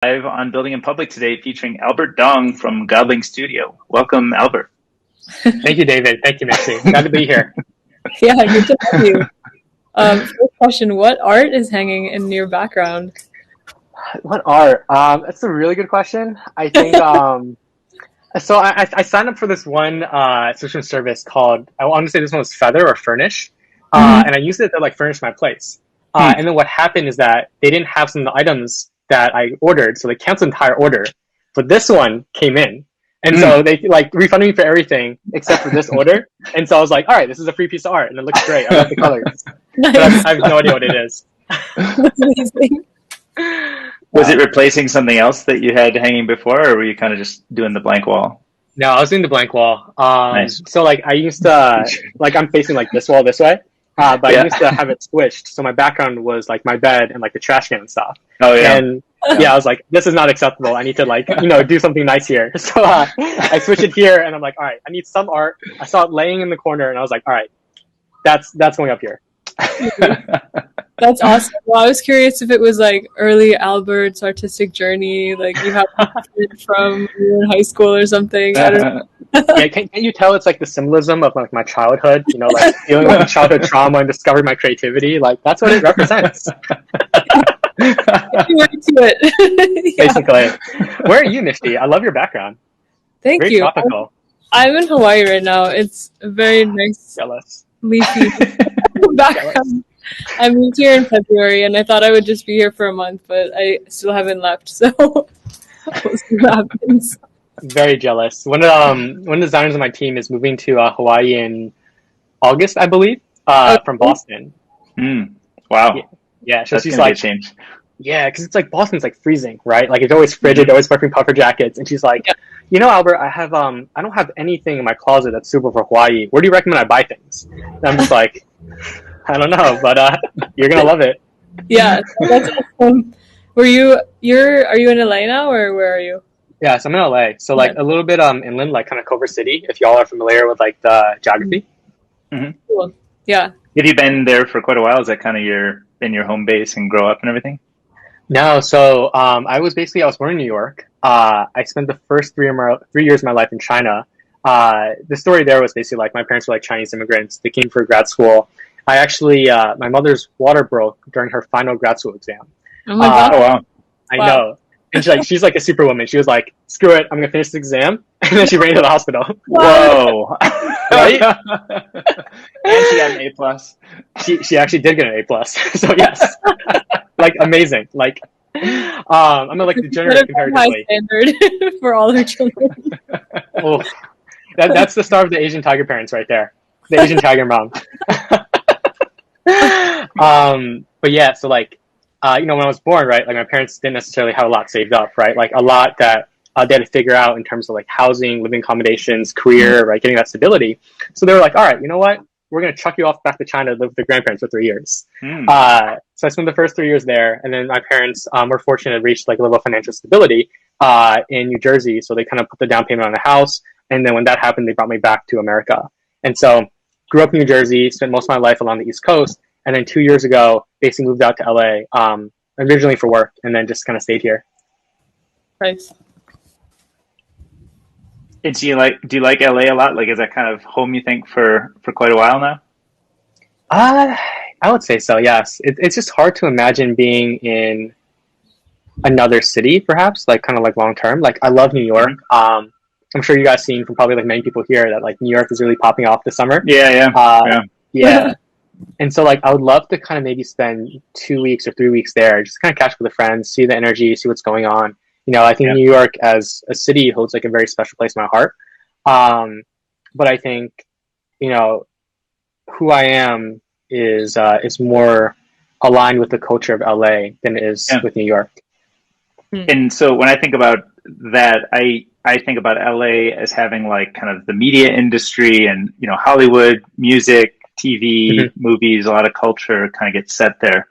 Live on Building in Public today featuring Albert Dong from Godling Studio. Welcome, Albert. Thank you, David. Thank you, Missy. Glad to be here. Yeah, good to have you. First question, what art is hanging in your background? What art? That's a really good question. I think so I signed up for this one subscription service called, I want to say this one was Feather or Furnish. And I used it to like furnish my place. And then what happened is that they didn't have some of the items that I ordered, so they canceled the entire order. But this one came in. And so they like refunded me for everything except for this order. And so I was like, all right, this is a free piece of art and it looks great. I like the colors. Nice. But I have no idea what it is. That's amazing. Was it replacing something else that you had hanging before, or were you kind of just doing the blank wall? No, I was doing the blank wall. Nice. So like I used to, like I'm facing like this wall this way. But I used to have it switched. So my background was like my bed and like the trash can and stuff. Oh, yeah. And I was like, this is not acceptable. I need to like, do something nice here. So I switched it here and I'm like, all right, I need some art. I saw it laying in the corner and I was like, all right, that's going up here. That's awesome. Well, I was curious if it was like early Albert's artistic journey, like you have it from you were in high school or something. I don't know. Yeah, can't you tell it's like the symbolism of like my childhood, like dealing with childhood trauma and discovering my creativity? Like that's what it represents. You went to it. Yeah. Basically. Where are you, Nishti? I love your background. Thank Very you. tropical. I'm in Hawaii right now. It's a very nice, Jealous. leafy background. I moved here in February, and I thought I would just be here for a month, but I still haven't left, so we'll see what happens. Very jealous. One of the designers on my team is moving to Hawaii in August, I believe, from Boston. Wow. Yeah, so That's she's gonna like, be a change. yeah, because it's like Boston's like freezing, right? Like it's always frigid, always wearing puffer jackets, and she's like, Albert, I don't have anything in my closet that's suitable for Hawaii. Where do you recommend I buy things? And I'm just like, I don't know, but you're gonna love it. Yeah, that's awesome. Are you in LA now, or where are you? Yeah, so I'm in LA. So like a little bit inland, like kind of Culver City, if y'all are familiar with like the geography. Mm-hmm. Cool. Yeah. Have you been there for quite a while? Is that kind of your home base and grow up and everything? No, so I was born in New York. I spent the first 3 years of my life in China. The story there was basically like my parents were like Chinese immigrants. They came for grad school. I actually, my mother's water broke during her final grad school exam. Oh my God. Oh, wow. I know. And she's like a superwoman. She was like, screw it, I'm going to finish this exam. And then she ran to the hospital. Whoa. Right? And she got an A plus. She actually did get an A plus. So yes, like amazing. Like, I'm like degenerate comparatively. High standard for all her children. Oh, that's the star of the Asian tiger parents right there. The Asian tiger mom. But yeah, so like, when I was born, right, like my parents didn't necessarily have a lot saved up, right? Like a lot that they had to figure out in terms of like housing, living accommodations, career, right, getting that stability. So they were like, all right, you know what? We're going to chuck you off back to China to live with your grandparents for 3 years. So I spent the first 3 years there. And then my parents were fortunate to reach like a level of financial stability in New Jersey. So they kind of put the down payment on the house. And then when that happened, they brought me back to America. And so grew up in New Jersey, spent most of my life along the East Coast. And then 2 years ago, basically moved out to LA, originally for work, and then just kind of stayed here. Nice. And do you like LA a lot? Like, is that kind of home, you think, for quite a while now? I would say so, yes. It's just hard to imagine being in another city, perhaps, like kind of like long term. Like, I love New York. I'm sure you guys seen from probably like many people here that like New York is really popping off this summer. Yeah. And so like I would love to kind of maybe spend 2 weeks or 3 weeks there, just kind of catch up with the friends, see the energy, see what's going on. I think New York as a city holds like a very special place in my heart. But I think, who I am is more aligned with the culture of LA than it is with New York. And so when I think about that, I think about LA as having like kind of the media industry and, Hollywood, music, TV, movies, a lot of culture kind of gets set there.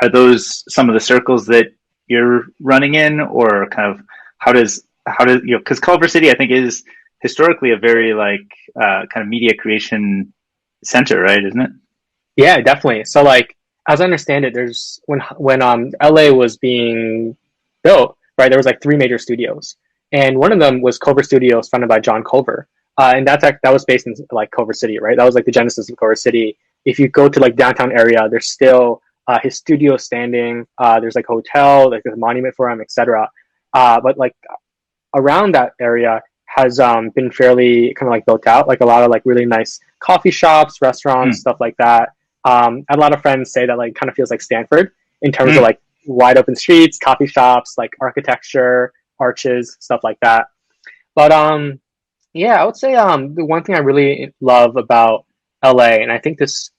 Are those some of the circles that you're running in, or kind of how does because Culver City I think is historically a very like kind of media creation center, right? Isn't it? Yeah, definitely. So like as I understand it, there's when LA was being built, right, there was like three major studios, and one of them was Culver Studios, founded by John Culver, and that was based in like Culver City, right? That was like the genesis of Culver City. If you go to like downtown area, there's still his studio standing. There's like a hotel, like a monument for him, etc. But like around that area has been fairly kind of like built out, like a lot of like really nice coffee shops, restaurants, stuff like that. A lot of friends say that like kind of feels like Stanford in terms of like wide open streets, coffee shops, like architecture, arches, stuff like that. But yeah, I would say the one thing I really love about LA, and I think this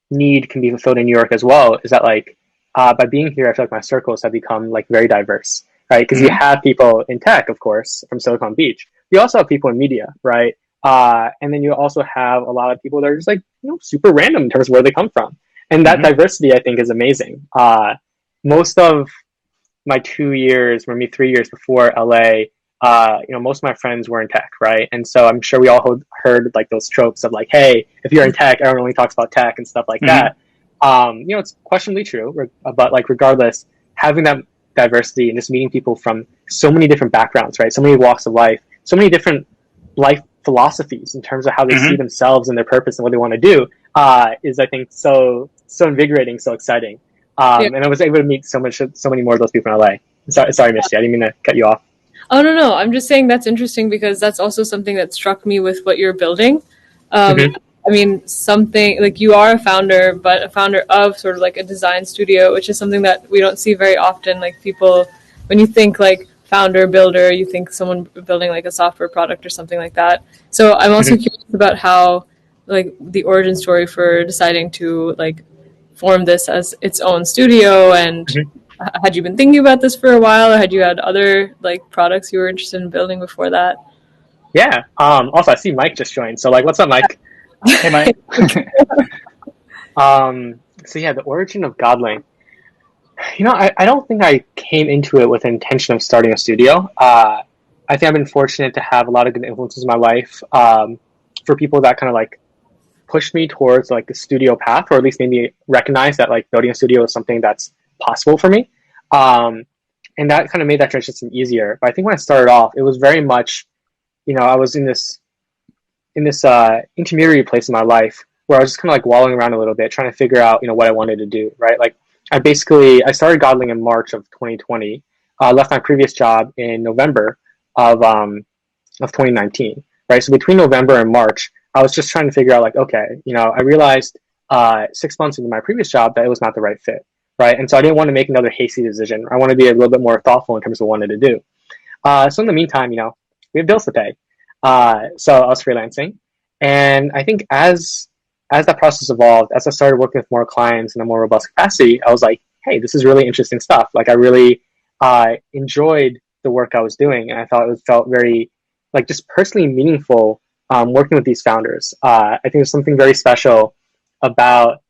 need can be fulfilled in New York as well, is that like by being here, I feel like my circles have become like very diverse, right? Because you have people in tech, of course, from Silicon Beach. You also have people in media, right? And then you also have a lot of people that are just like, super random in terms of where they come from. And that diversity, I think, is amazing. Most of my 2 years, maybe 3 years before LA, most of my friends were in tech, right? And so I'm sure we all heard like those tropes of like, hey, if you're in tech, everyone only talks about tech and stuff like that. It's questionably true, but like regardless, having that diversity and just meeting people from so many different backgrounds, right? So many walks of life, so many different life philosophies in terms of how they see themselves and their purpose and what they want to do is, I think, so invigorating, so exciting. And I was able to meet so many more of those people in LA. Sorry, Misty, I didn't mean to cut you off. Oh, no. I'm just saying that's interesting because that's also something that struck me with what you're building. I mean, something like you are a founder, but a founder of sort of like a design studio, which is something that we don't see very often. Like people, when you think like founder, builder, you think someone building like a software product or something like that. So I'm also curious about how like the origin story for deciding to like form this as its own studio, and had you been thinking about this for a while, or had you had other like products you were interested in building before that? Yeah. Also, I see Mike just joined. So like, what's up, Mike? Hey, Mike. So yeah, the origin of Godling. I don't think I came into it with the intention of starting a studio. I think I've been fortunate to have a lot of good influences in my life for people that kind of like pushed me towards like the studio path, or at least made me recognize that like building a studio is something that's possible for me. And that kind of made that transition easier. But I think when I started off, it was very much, I was in this intermediary place in my life where I was just kind of like wallowing around a little bit, trying to figure out, what I wanted to do, right? Like I started Godling in March of 2020, left my previous job in November of 2019, right? So between November and March, I was just trying to figure out like, okay, I realized 6 months into my previous job that it was not the right fit, right? And so I didn't want to make another hasty decision. I wanted to be a little bit more thoughtful in terms of what I wanted to do. So in the meantime, we have bills to pay. So I was freelancing. And I think as that process evolved, as I started working with more clients in a more robust capacity, I was like, hey, this is really interesting stuff. Like I really enjoyed the work I was doing. And I thought it felt very like just personally meaningful working with these founders. I think there's something very special about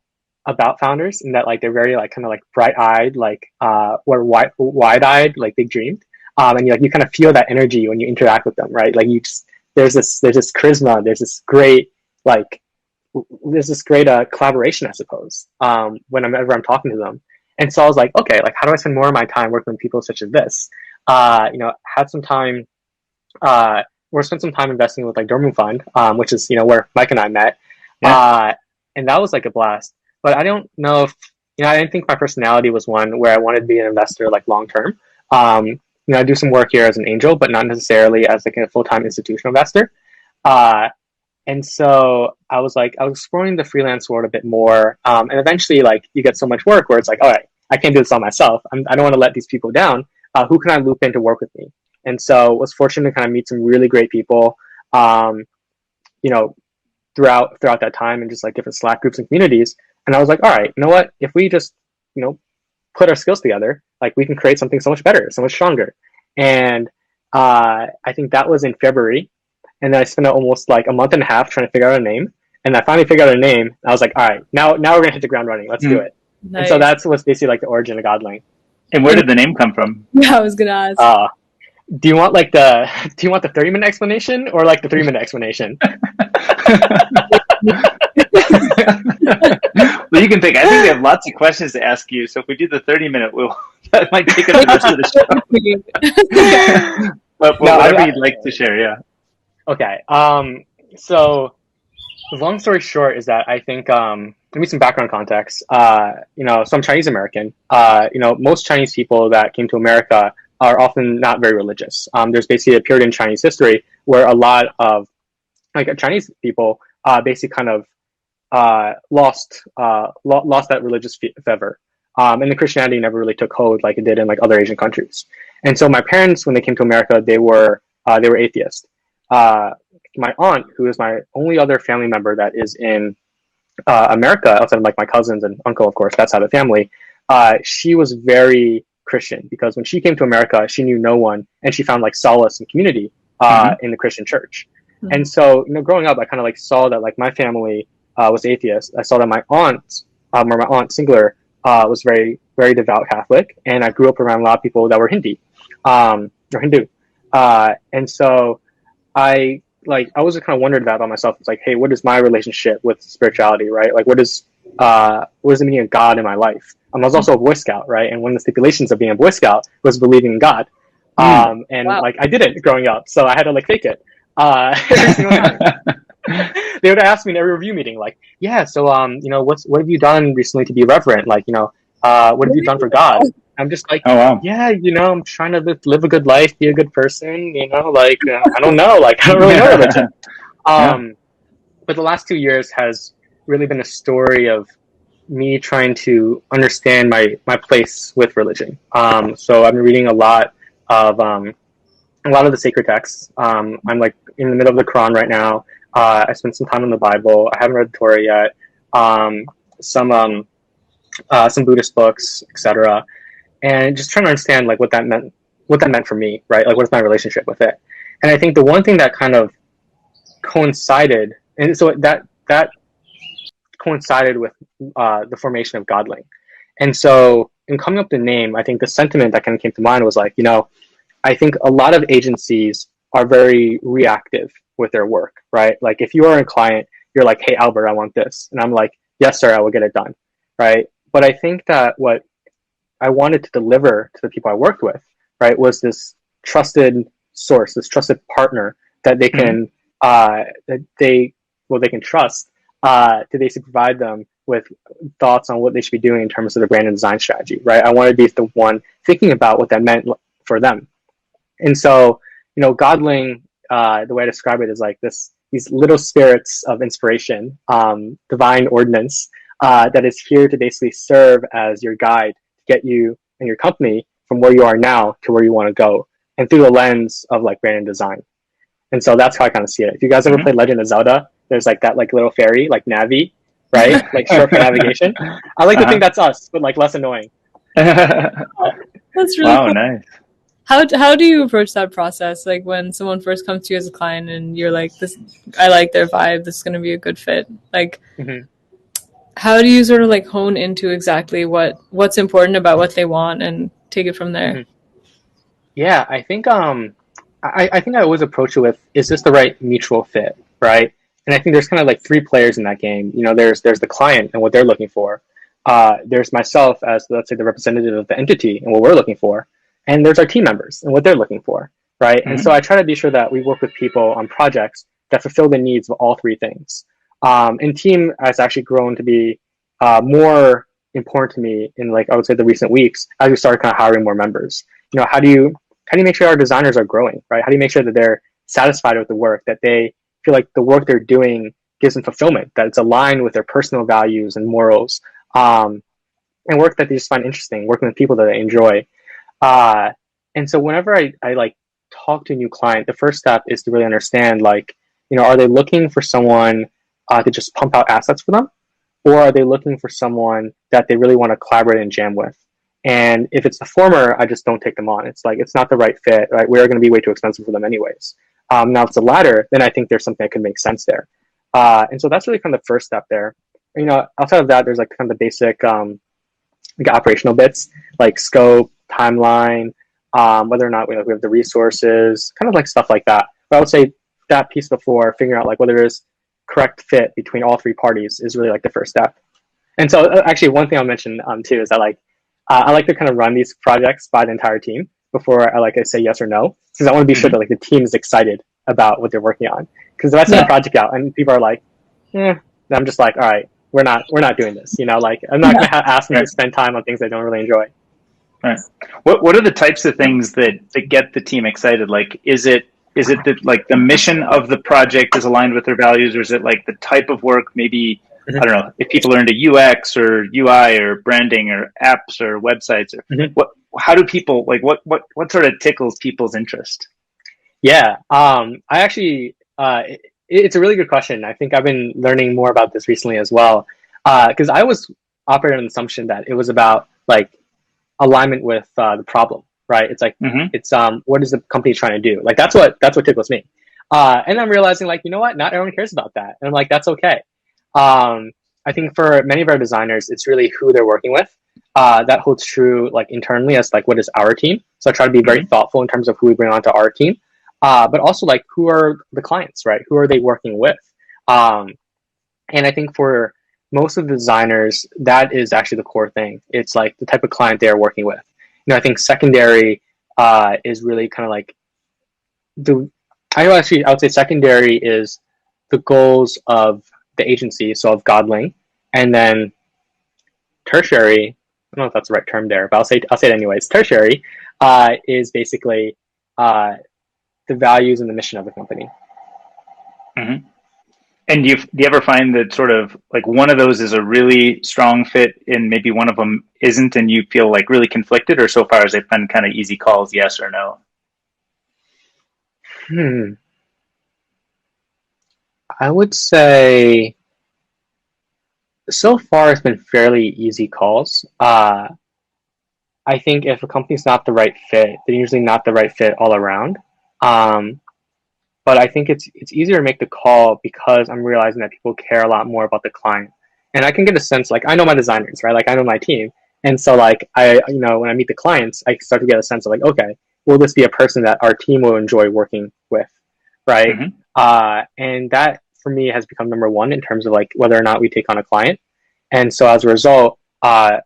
founders in that like they're very like kind of like bright-eyed, like or wide-eyed, like big dreamed. And you kind of feel that energy when you interact with them, right? Like there's this charisma, there's this great collaboration, I suppose, whenever I'm talking to them. And so I was like, okay, like how do I spend more of my time working with people such as this? Had some time, or spent some time investing with like Dorman Fund, which is, where Mike and I met. Yeah. And that was like a blast. But I don't know if, I didn't think my personality was one where I wanted to be an investor like long term. I do some work here as an angel, but not necessarily as like a full-time institutional investor. And so I was exploring the freelance world a bit more. And eventually like you get so much work where it's like, all right, I can't do this all myself. I don't want to let these people down. Who can I loop in to work with me? And so was fortunate to kind of meet some really great people, throughout that time, and just like different Slack groups and communities. And I was like, all right, you know what? If we just, put our skills together, like we can create something so much better, so much stronger. And I think that was in February. And then I spent almost like a month and a half trying to figure out a name. And I finally figured out a name. I was like, all right, now we're going to hit the ground running. Let's do it. Nice. And so that's what's basically like the origin of Godling. And where did the name come from? Yeah, I was going to ask. Do you want the 30-minute explanation or like the 3-minute explanation? Well, you can pick. I think we have lots of questions to ask you. So if we do the 30-minute, we'll That might take up the rest of the show. But No, whatever you'd like to share, yeah. Okay. So the long story short is that I think let me some background context. So I'm Chinese American. Most Chinese people that came to America are often not very religious. There's basically a period in Chinese history where a lot of Chinese people basically kind of lost that religious fervor. And the Christianity never really took hold like it did in like other Asian countries. And so my parents, when they came to America, they were atheists. My aunt, who is my only other family member that is in America, outside of like my cousins and uncle, of course, that's how the family. She was very Christian because when she came to America, she knew no one, and she found like solace and community in the Christian church. Mm-hmm. And so, growing up, I kind of like saw that like my family was atheist. I saw that my aunt, or my aunt singular, was very, very devout Catholic, and I grew up around a lot of people that were Hindu. And so I was kind of wondered about myself. It's like, hey, what is my relationship with spirituality, right? Like, what is the meaning of God in my life? I was also a Boy Scout, right? And one of the stipulations of being a Boy Scout was believing in God. And wow. I didn't growing up, so I had to fake it. Every single time. They would ask me in every review meeting, like, yeah, so what have you done recently to be reverent? Like, what have you done for God? I'm just like, oh, wow. Yeah, I'm trying to live a good life, be a good person, I don't know, I don't really know religion. But the last 2 years has really been a story of me trying to understand my place with religion. So I've been reading a lot of the sacred texts. I'm like in the middle of the Quran right now. I spent some time in the Bible. I haven't read the Torah yet. Some Buddhist books, etc. And just trying to understand what that meant for me, right? Like, what is my relationship with it? And I think the one thing that kind of coincided, and so that coincided with the formation of Godling. And so in coming up with the name, I think the sentiment that kind of came to mind was like, I think a lot of agencies are very reactive with their work, right? Like, if you are a client, you're like, hey, Albert, I want this. And I'm like, yes, sir, I will get it done, right? But I think that what I wanted to deliver to the people I worked with, right, was this trusted source, this trusted partner that they can, they can trust to basically provide them with thoughts on what they should be doing in terms of their brand and design strategy, right? I wanted to be the one thinking about what that meant for them. And so, Godling, the way I describe it is like these little spirits of inspiration, divine ordinance, that is here to basically serve as your guide to get you and your company from where you are now to where you want to go, and through the lens of like brand and design. And so that's how I kind of see it. If you guys ever played Legend of Zelda, there's like that little fairy, like Navi, right? Like short for navigation. I like to think that's us, but like less annoying. That's really cool. Nice. How do you approach that process? Like, when someone first comes to you as a client and you're like, I like their vibe, this is going to be a good fit. Like, how do you sort of like hone into exactly what's important about what they want and take it from there? Yeah, I think I think I always approach it with, is this the right mutual fit, right? And I think there's kind of like three players in that game. There's the client and what they're looking for. There's myself as, let's say, the representative of the entity and what we're looking for. And there's our team members and what they're looking for, right? And so I try to be sure that we work with people on projects that fulfill the needs of all three things. And team has actually grown to be more important to me in, like, I would say, the recent weeks as we started kind of hiring more members. How do you make sure our designers are growing, right? How do you make sure that they're satisfied with the work, that they feel like the work they're doing gives them fulfillment, that it's aligned with their personal values and morals, and work that they just find interesting, working with people that they enjoy. And so whenever I like talk to a new client, the first step is to really understand, like, are they looking for someone to just pump out assets for them? Or are they looking for someone that they really want to collaborate and jam with? And if it's the former, I just don't take them on. It's like, it's not the right fit, right? We are going to be way too expensive for them anyways. Now if it's the latter, then I think there's something that could make sense there. And so that's really kind of the first step there. Outside of that, there's like kind of the basic like operational bits, like scope, timeline, whether or not we have the resources, kind of like stuff like that. But I would say that piece before figuring out like whether there's correct fit between all three parties is really like the first step. And so actually one thing I'll mention too is that, like, I like to kind of run these projects by the entire team before I say yes or no, because I want to be sure that like the team is excited about what they're working on. Because if I send a project out and people are like, then I'm just like, all right, we're not doing this. Like I'm not going to ask them to spend time on things they don't really enjoy. Right. What are the types of things that get the team excited? Like, is it that like the mission of the project is aligned with their values, or is it like the type of work? Maybe I don't know if people are into UX or UI or branding or apps or websites or what. How do people like what sort of tickles people's interest? Yeah, I actually it's a really good question. I think I've been learning more about this recently as well, because I was operating on the assumption that it was about like alignment with the problem, right? It's like it's what is the company trying to do? Like that's what tickles me. And I'm realizing like, you know what? Not everyone cares about that. And I'm like, that's okay. I think for many of our designers, it's really who they're working with. That holds true like internally as like what is our team. So I try to be very thoughtful in terms of who we bring onto our team. But also like who are the clients, right? Who are they working with? And I think for most of the designers, that is actually the core thing. It's like the type of client they're working with. I think secondary is really kind of like I would say secondary is the goals of the agency, so of Godling, and then tertiary. I don't know if that's the right term there, but I'll say it anyways. Tertiary is basically the values and the mission of the company. And do you ever find that sort of like one of those is a really strong fit and maybe one of them isn't, and you feel like really conflicted, or so far as they've been kind of easy calls, yes or no? I would say so far it's been fairly easy calls. I think if a company's not the right fit, they're usually not the right fit all around. But I think it's easier to make the call because I'm realizing that people care a lot more about the client. And I can get a sense, like, I know my designers, right? Like, I know my team. And so, like, when I meet the clients, I start to get a sense of, like, okay, will this be a person that our team will enjoy working with, right? And that, for me, has become number one in terms of, like, whether or not we take on a client. And so, as a result,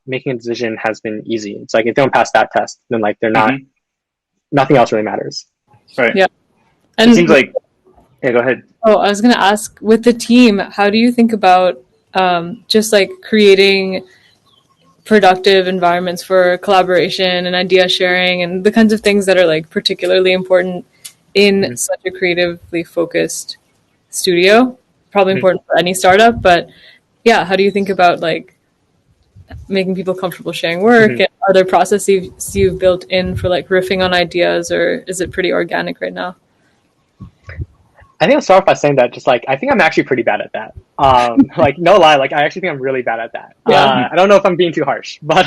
making a decision has been easy. It's like, if they don't pass that test, then, like, they're not, nothing else really matters. Right. Yeah. And it seems like, yeah, go ahead. Oh, I was going to ask, with the team, how do you think about just like creating productive environments for collaboration and idea sharing and the kinds of things that are like particularly important in such a creatively focused studio? Probably important for any startup, but yeah, how do you think about like making people comfortable sharing work? And are there processes you've built in for like riffing on ideas, or is it pretty organic right now? I think I'll start off by saying that just like, I think I'm actually pretty bad at that. Like, no lie, like, I actually think I'm really bad at that. I don't know if I'm being too harsh, but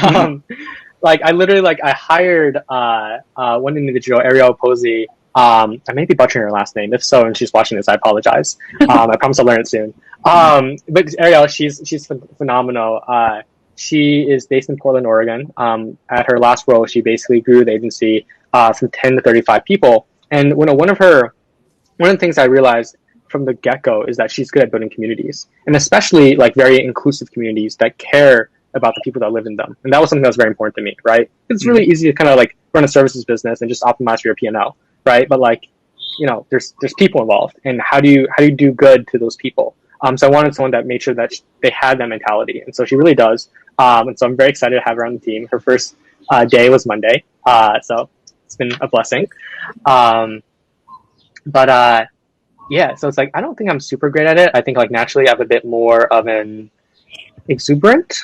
like, I literally, like, I hired one individual, Ariel Posey. I may be butchering her last name. If so, and she's watching this, I apologize. I promise I'll learn it soon. But Ariel, she's phenomenal. She is based in Portland, Oregon. At her last role, she basically grew the agency from 10 to 35 people. And one of the things I realized from the get-go is that she's good at building communities, and especially like very inclusive communities that care about the people that live in them. And that was something that was very important to me, right? It's really easy to kind of like run a services business and just optimize for your P&L, right? But like, there's people involved, and how do you do good to those people? So I wanted someone that made sure that they had that mentality, and so she really does. And so I'm very excited to have her on the team. Her first day was Monday, so it's been a blessing. But yeah, so it's like, I don't think I'm super great at it. I think like naturally I have a bit more of an exuberant,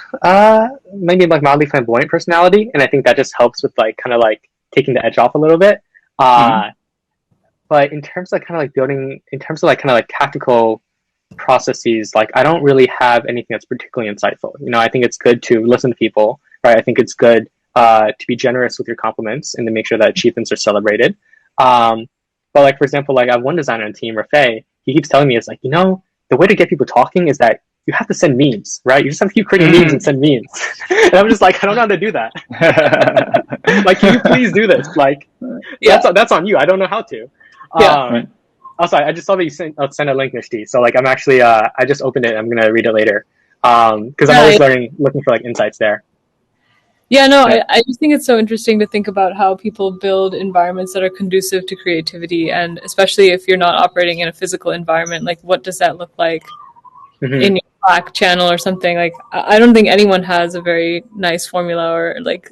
maybe like mildly flamboyant personality. And I think that just helps with like kind of like taking the edge off a little bit. But in terms of kind of like building, in terms of like kind of like tactical processes, like I don't really have anything that's particularly insightful. I think it's good to listen to people, right? I think it's good to be generous with your compliments and to make sure that achievements are celebrated. But like, for example, like I have one designer on the team, Rafay, he keeps telling me, it's like, the way to get people talking is that you have to send memes, right? You just have to keep creating memes and send memes. And I'm just like, I don't know how to do that. Like, can you please do this? Like, that's on you. I don't know how to. Also, I just saw that you sent a link, Nishti. So like, I'm actually, I just opened it. I'm going to read it later. Cause I'm always looking for like insights there. Yeah, no, Yeah. I just think it's so interesting to think about how people build environments that are conducive to creativity, and especially if you're not operating in a physical environment, like what does that look like Hmm. in your Slack channel or something? Like, I don't think anyone has a very nice formula or like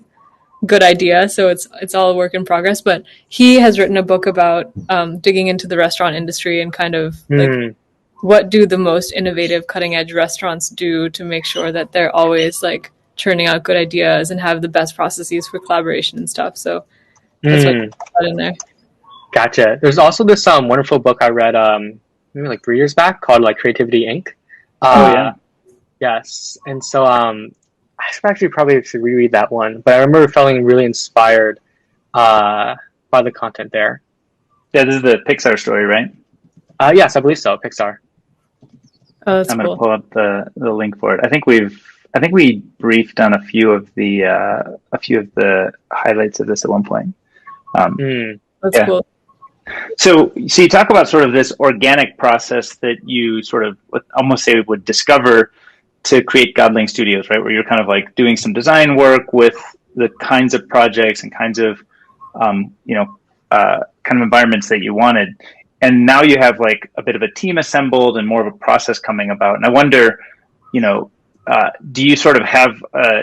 good idea, so it's all a work in progress. But he has written a book about digging into the restaurant industry and kind of like Mm. what do the most innovative cutting edge restaurants do to make sure that they're always like churning out good ideas and have the best processes for collaboration and stuff. So that's what Mm. I put in there. Gotcha. There's also this wonderful book I read maybe like 3 years back called like Creativity Inc. Oh yeah. Yes, and so I should actually probably should reread that one, but I remember feeling really inspired uh, by the content there. Yeah, this is the Pixar story, right? Yes, I believe so. Pixar. Oh, that's I'm going to cool. pull up the link for it. I think we briefed on a few of the highlights of this at one point. Mm. That's Yeah. cool. So you talk about sort of this organic process that you sort of almost say would discover to create Godling Studios, right? Where you're kind of like doing some design work with the kinds of projects and kinds of, kind of environments that you wanted. And now you have like a bit of a team assembled and more of a process coming about. And I wonder, you know, do you sort of have,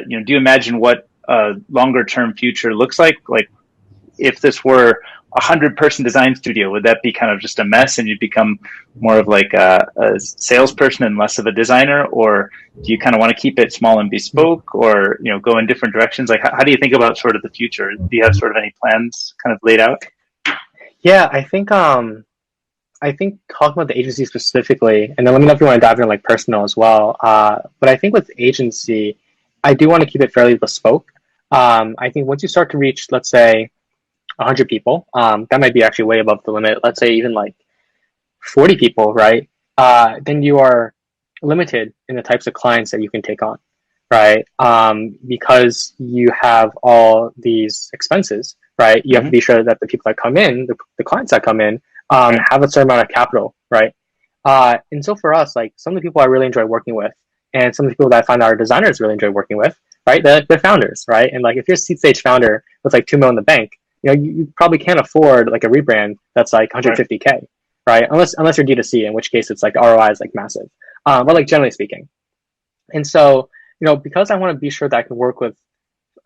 do you imagine what a longer term future looks like? Like if this were 100-person design studio, would that be kind of just a mess and you'd become more of like a salesperson and less of a designer? Or do you kind of want to keep it small and bespoke, or go in different directions? Like how do you think about sort of the future? Do you have sort of any plans kind of laid out? Yeah, I think talking about the agency specifically, and then let me know if you want to dive into like personal as well. But I think with agency, I do want to keep it fairly bespoke. I think once you start to reach, let's say, 100 people, that might be actually way above the limit. Let's say even like 40 people, right? Then you are limited in the types of clients that you can take on, right? Because you have all these expenses, right? You have to Mm-hmm. be sure that the people that come in, the clients that come in, Right. have a certain amount of capital, right? And so for us, like some of the people I really enjoy working with, and some of the people that I find our designers really enjoy working with, right? They're founders, right? And like if you're a seed stage founder with like 2 million in the bank, you probably can't afford like a rebrand that's like Right. 150K, right? Unless you're D2C, in which case it's like the ROI is like massive. But like generally speaking. And so, because I want to be sure that I can work with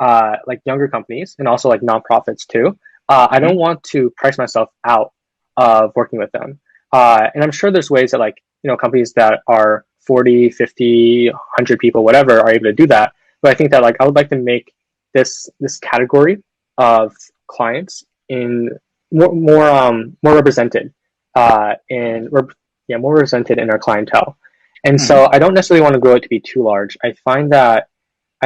like younger companies and also like nonprofits too, I Mm-hmm. don't want to price myself out of working with them. And I'm sure there's ways that like, companies that are 40, 50, 100 people, whatever, are able to do that. But I think that like I would like to make this category of clients in more represented in yeah, more represented in our clientele. And Mm-hmm. so I don't necessarily want to grow it to be too large. I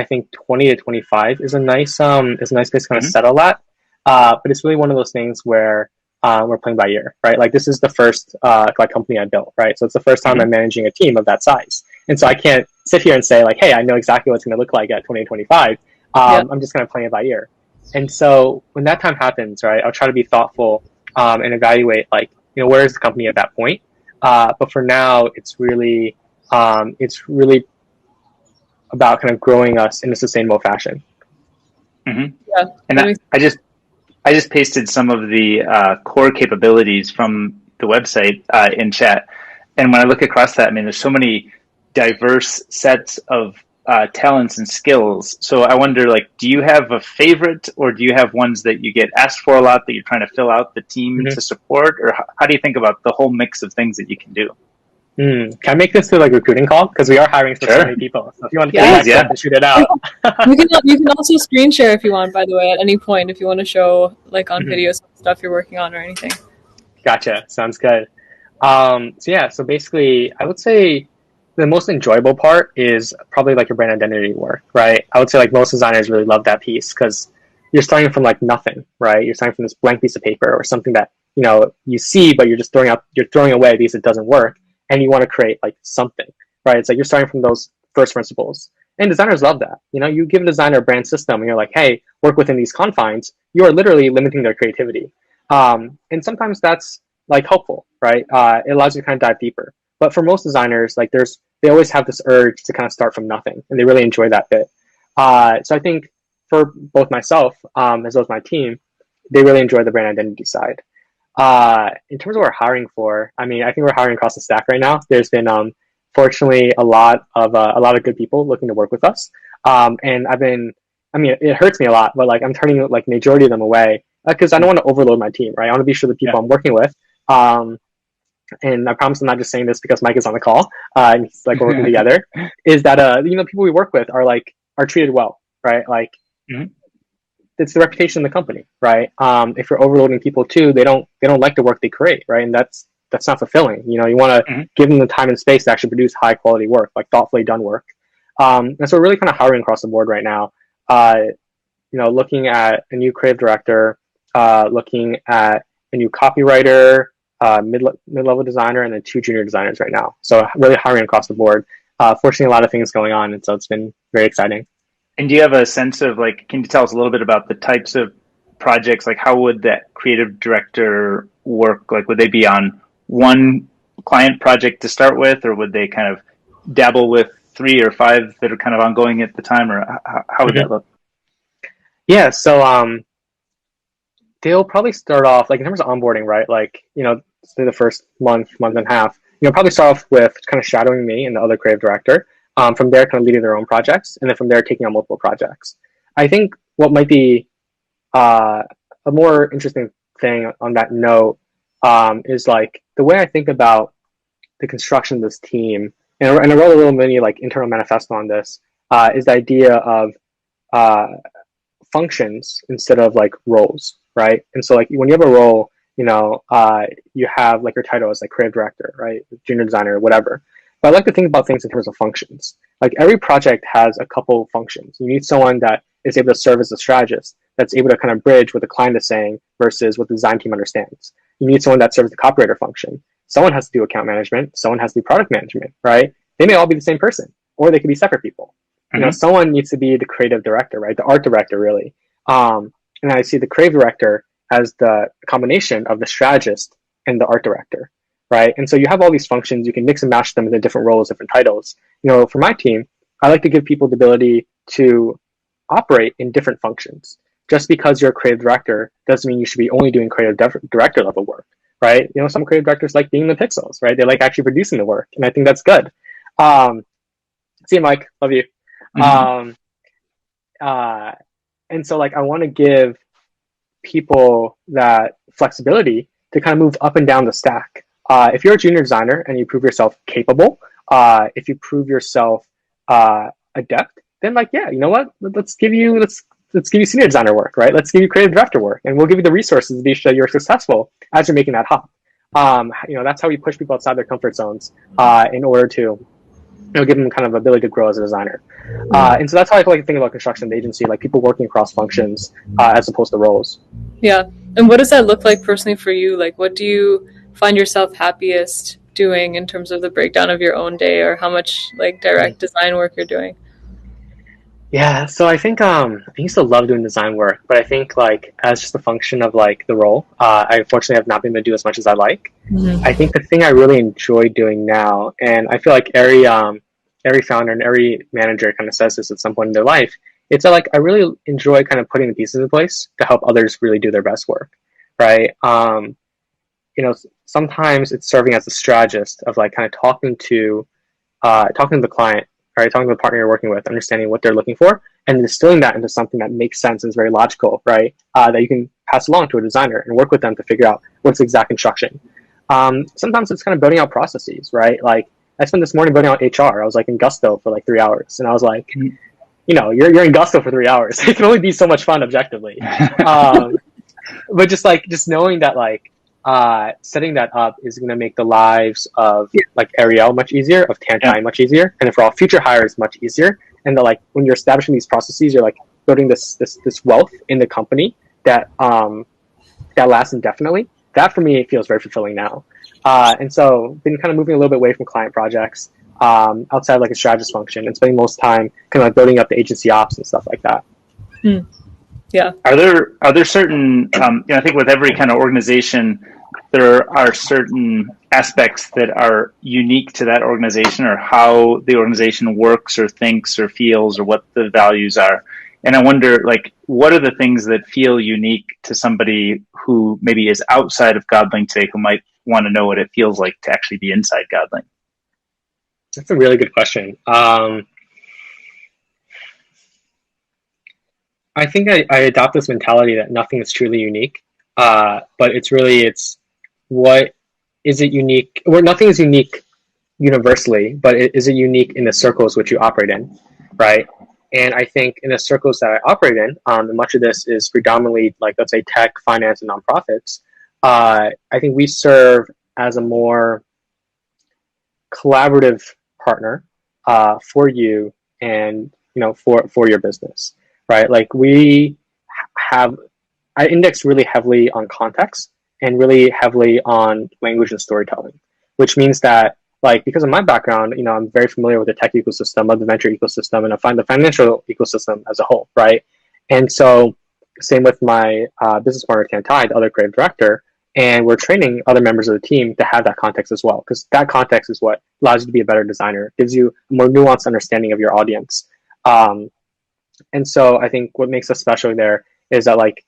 think 20 to 25 is a nice place to kind of Mm-hmm. settle at. But it's really one of those things where we're playing by ear, right? Like this is the first like company I built, right? So it's the first time Mm-hmm. I'm managing a team of that size, and so I can't sit here and say like, hey, I know exactly what it's going to look like at 20 to 25. Yeah. I'm just kind of playing it by ear. And so when that time happens, right, I'll try to be thoughtful and evaluate like, where is the company at that point. But for now, it's really about kind of growing us in a sustainable fashion. Mm-hmm. Yeah. And That makes I just pasted some of the core capabilities from the website in chat. And when I look across that, I mean, there's so many diverse sets of talents and skills. So I wonder, like, do you have a favorite, or do you have ones that you get asked for a lot that you're trying to fill out the team Mm-hmm. to support? Or how do you think about the whole mix of things that you can do? Can I make this to like recruiting call? Because we are hiring for so Sure. many people. So if you want to Yeah. take Please, that yeah. clip and shoot it out. you can also screen share if you want, by the way, at any point if you want to show like on Mhm. video some stuff you're working on or anything. Gotcha. Sounds good. So basically, I would say the most enjoyable part is probably like your brand identity work, right? I would say like most designers really love that piece because you're starting from like nothing, right? You're starting from this blank piece of paper or something that you see, but you're throwing away because it doesn't work, and you want to create like something, right? It's like you're starting from those first principles, and designers love that. You give a designer a brand system, and you're like, hey, work within these confines. You are literally limiting their creativity, and sometimes that's like helpful, right? It allows you to kind of dive deeper. But for most designers, like they always have this urge to kind of start from nothing, and they really enjoy that bit. So I think for both myself as well as my team, they really enjoy the brand identity side. In terms of what we're hiring for, I mean, I think we're hiring across the stack right now. There's been fortunately a lot of good people looking to work with us, and it hurts me a lot, but like I'm turning like majority of them away because I don't want to overload my team, right? I want to be sure the people I'm working with. And I promise I'm not just saying this because Mike is on the call and he's like we're working together, is that people we work with are treated well, right? Like it's the reputation of the company, right? If you're overloading people too, they don't like the work they create, right? And that's not fulfilling. You want to give them the time and space to actually produce high quality work, like thoughtfully done work. And so we're really kind of hiring across the board right now. Looking at a new creative director, looking at a new copywriter, mid-level designer, and then 2 junior designers right now. So really hiring across the board. Fortunately, a lot of things going on, and so it's been very exciting. And do you have a sense of can you tell us a little bit about the types of projects? Like, how would that creative director work? Like, would they be on one client project to start with, or would they kind of dabble with 3 or 5 that are kind of ongoing at the time, or how would that look? Yeah, so they'll probably start off like in terms of onboarding, right? Like, say the first month and a half, probably start off with kind of shadowing me and the other creative director. From there, kind of leading their own projects, and then from there, taking on multiple projects. I think what might be a more interesting thing on that note is like the way I think about the construction of this team, and I wrote a little mini like internal manifesto on this, is the idea of functions instead of like roles, right? And so like when you have a role, you have like your title as like creative director, right? Junior designer, whatever. But I like to think about things in terms of functions. Like every project has a couple of functions. You need someone that is able to serve as a strategist, that's able to kind of bridge what the client is saying versus what the design team understands. You need someone that serves the copywriter function. Someone has to do account management. Someone has to do product management, right? They may all be the same person, or they could be separate people. Someone needs to be the creative director, right? The art director, really. And I see the creative director as the combination of the strategist and the art director. Right. And so you have all these functions, you can mix and match them in the different roles, different titles. For my team, I like to give people the ability to operate in different functions. Just because you're a creative director doesn't mean you should be only doing creative director level work. Right. Some creative directors like being in the pixels, right? They like actually producing the work. And I think that's good. See you, Mike. Love you. And so like I want to give people that flexibility to kind of move up and down the stack. If you're a junior designer and you prove yourself capable, if you prove yourself adept, then like, yeah, you know what? Let's give you senior designer work, right? Let's give you creative director work, and we'll give you the resources to be sure you're successful as you're making that hop. That's how we push people outside their comfort zones in order to give them kind of ability to grow as a designer. And so that's how I like to think about construction agency, like people working across functions as opposed to roles. Yeah. And what does that look like personally for you? Like, what do you find yourself happiest doing in terms of the breakdown of your own day, or how much like direct design work you're doing? Yeah, so I think I used to love doing design work, but I think like as just a function of like the role, I unfortunately have not been able to do as much as I like. I think the thing I really enjoy doing now, and I feel like every founder and every manager kind of says this at some point in their life, it's like I really enjoy kind of putting the pieces in place to help others really do their best work, right? Sometimes it's serving as a strategist of like kind of talking to the client, right? Talking to the partner you're working with, understanding what they're looking for, and distilling that into something that makes sense and is very logical, right? That you can pass along to a designer and work with them to figure out what's the exact instruction. Sometimes it's kind of building out processes, right? Like I spent this morning building out HR. I was like in Gusto for like 3 hours, and I was like, you're in Gusto for 3 hours. It can only be so much fun objectively. But just knowing that like setting that up is going to make the lives of like Ariel much easier, of Tantai much easier, and for all future hires much easier. And like when you're establishing these processes, you're like building this wealth in the company that lasts indefinitely. That for me, it feels very fulfilling now. And so been kind of moving a little bit away from client projects outside of like a strategist function, and spending most time kind of like building up the agency ops and stuff like that. Yeah. Are there certain, I think with every kind of organization, there are certain aspects that are unique to that organization, or how the organization works or thinks or feels, or what the values are. And I wonder, like, what are the things that feel unique to somebody who maybe is outside of Godling today, who might want to know what it feels like to actually be inside Godling? That's a really good question. I think I adopt this mentality that nothing is truly unique, but it's what is it unique? Well, nothing is unique universally, but is it unique in the circles which you operate in, right? And I think in the circles that I operate in, much of this is predominantly like, let's say, tech, finance, and nonprofits. I think we serve as a more collaborative partner for you and for your business, right? Like I index really heavily on context and really heavily on language and storytelling, which means that, like, because of my background, I'm very familiar with the tech ecosystem, of the venture ecosystem, and I find the financial ecosystem as a whole, right? And so, same with my business partner, Tantai, the other creative director, and we're training other members of the team to have that context as well, because that context is what allows you to be a better designer, gives you a more nuanced understanding of your audience. And so I think what makes us special there is that, like,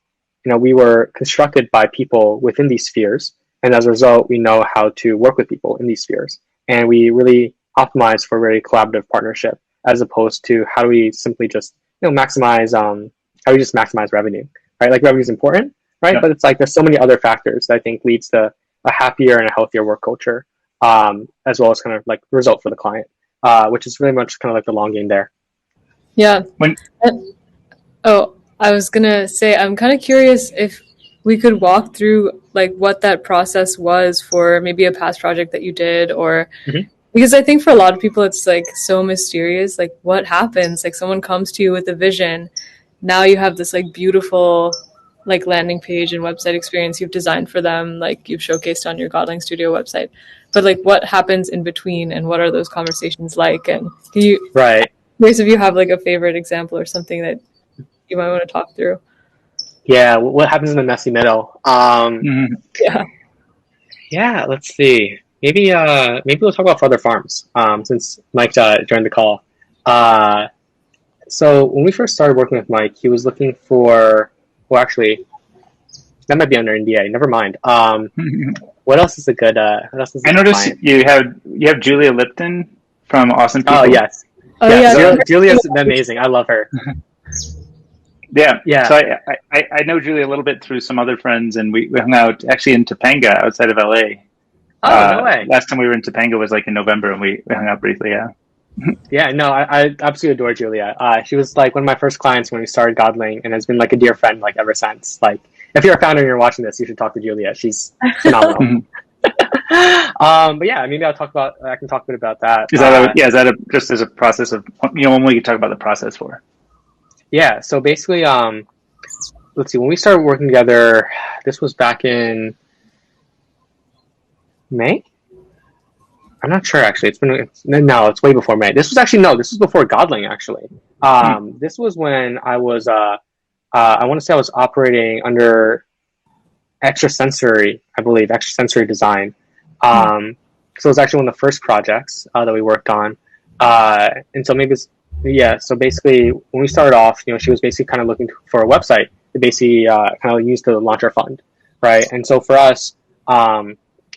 we were constructed by people within these spheres, and as a result, we know how to work with people in these spheres. And we really optimize for a very collaborative partnership, as opposed to how do we simply just maximize how do we just maximize revenue, right? Like, revenue is important, right? Yeah. But it's like there's so many other factors that I think leads to a happier and a healthier work culture, as well as kind of like result for the client, which is really much kind of like the long game there. Yeah. I was gonna say, I'm kind of curious if we could walk through like what that process was for maybe a past project that you did, or because I think for a lot of people it's like so mysterious, like what happens, like someone comes to you with a vision, now you have this like beautiful like landing page and website experience you've designed for them, like you've showcased on your Godling Studio website, but like what happens in between and what are those conversations like? And can you, right, curious if you have like a favorite example or something that you might want to talk through. Yeah, what happens in the messy middle? Yeah, let's see. Maybe we'll talk about further farms, since Mike joined the call. So when we first started working with Mike, he was looking for, well, actually, that might be under NDA. Never mind. What else is a good? What else is I noticed you have Julia Lipton from Awesome People. Oh yes, Julia's amazing. I love her. Yeah. So I know Julia a little bit through some other friends, and we hung out actually in Topanga outside of LA. Oh, no way. Last time we were in Topanga was like in November, and we hung out briefly. Yeah. Yeah, no, I absolutely adore Julia. She was like one of my first clients when we started Godling, and has been like a dear friend like ever since. Like, if you're a founder and you're watching this, you should talk to Julia. She's phenomenal. But yeah, maybe I can talk a bit about that. Is that just as a process of, when we could talk about the process for? Yeah, so basically, let's see, when we started working together, this was back in May? I'm not sure, actually. It's way before May. This was before Godling, actually. This was when I was, I want to say I was operating under extrasensory design. So it was actually one of the first projects that we worked on. And so so basically when we started off, she was basically kind of looking for a website to basically kind of use to launch our fund, right? And so for us,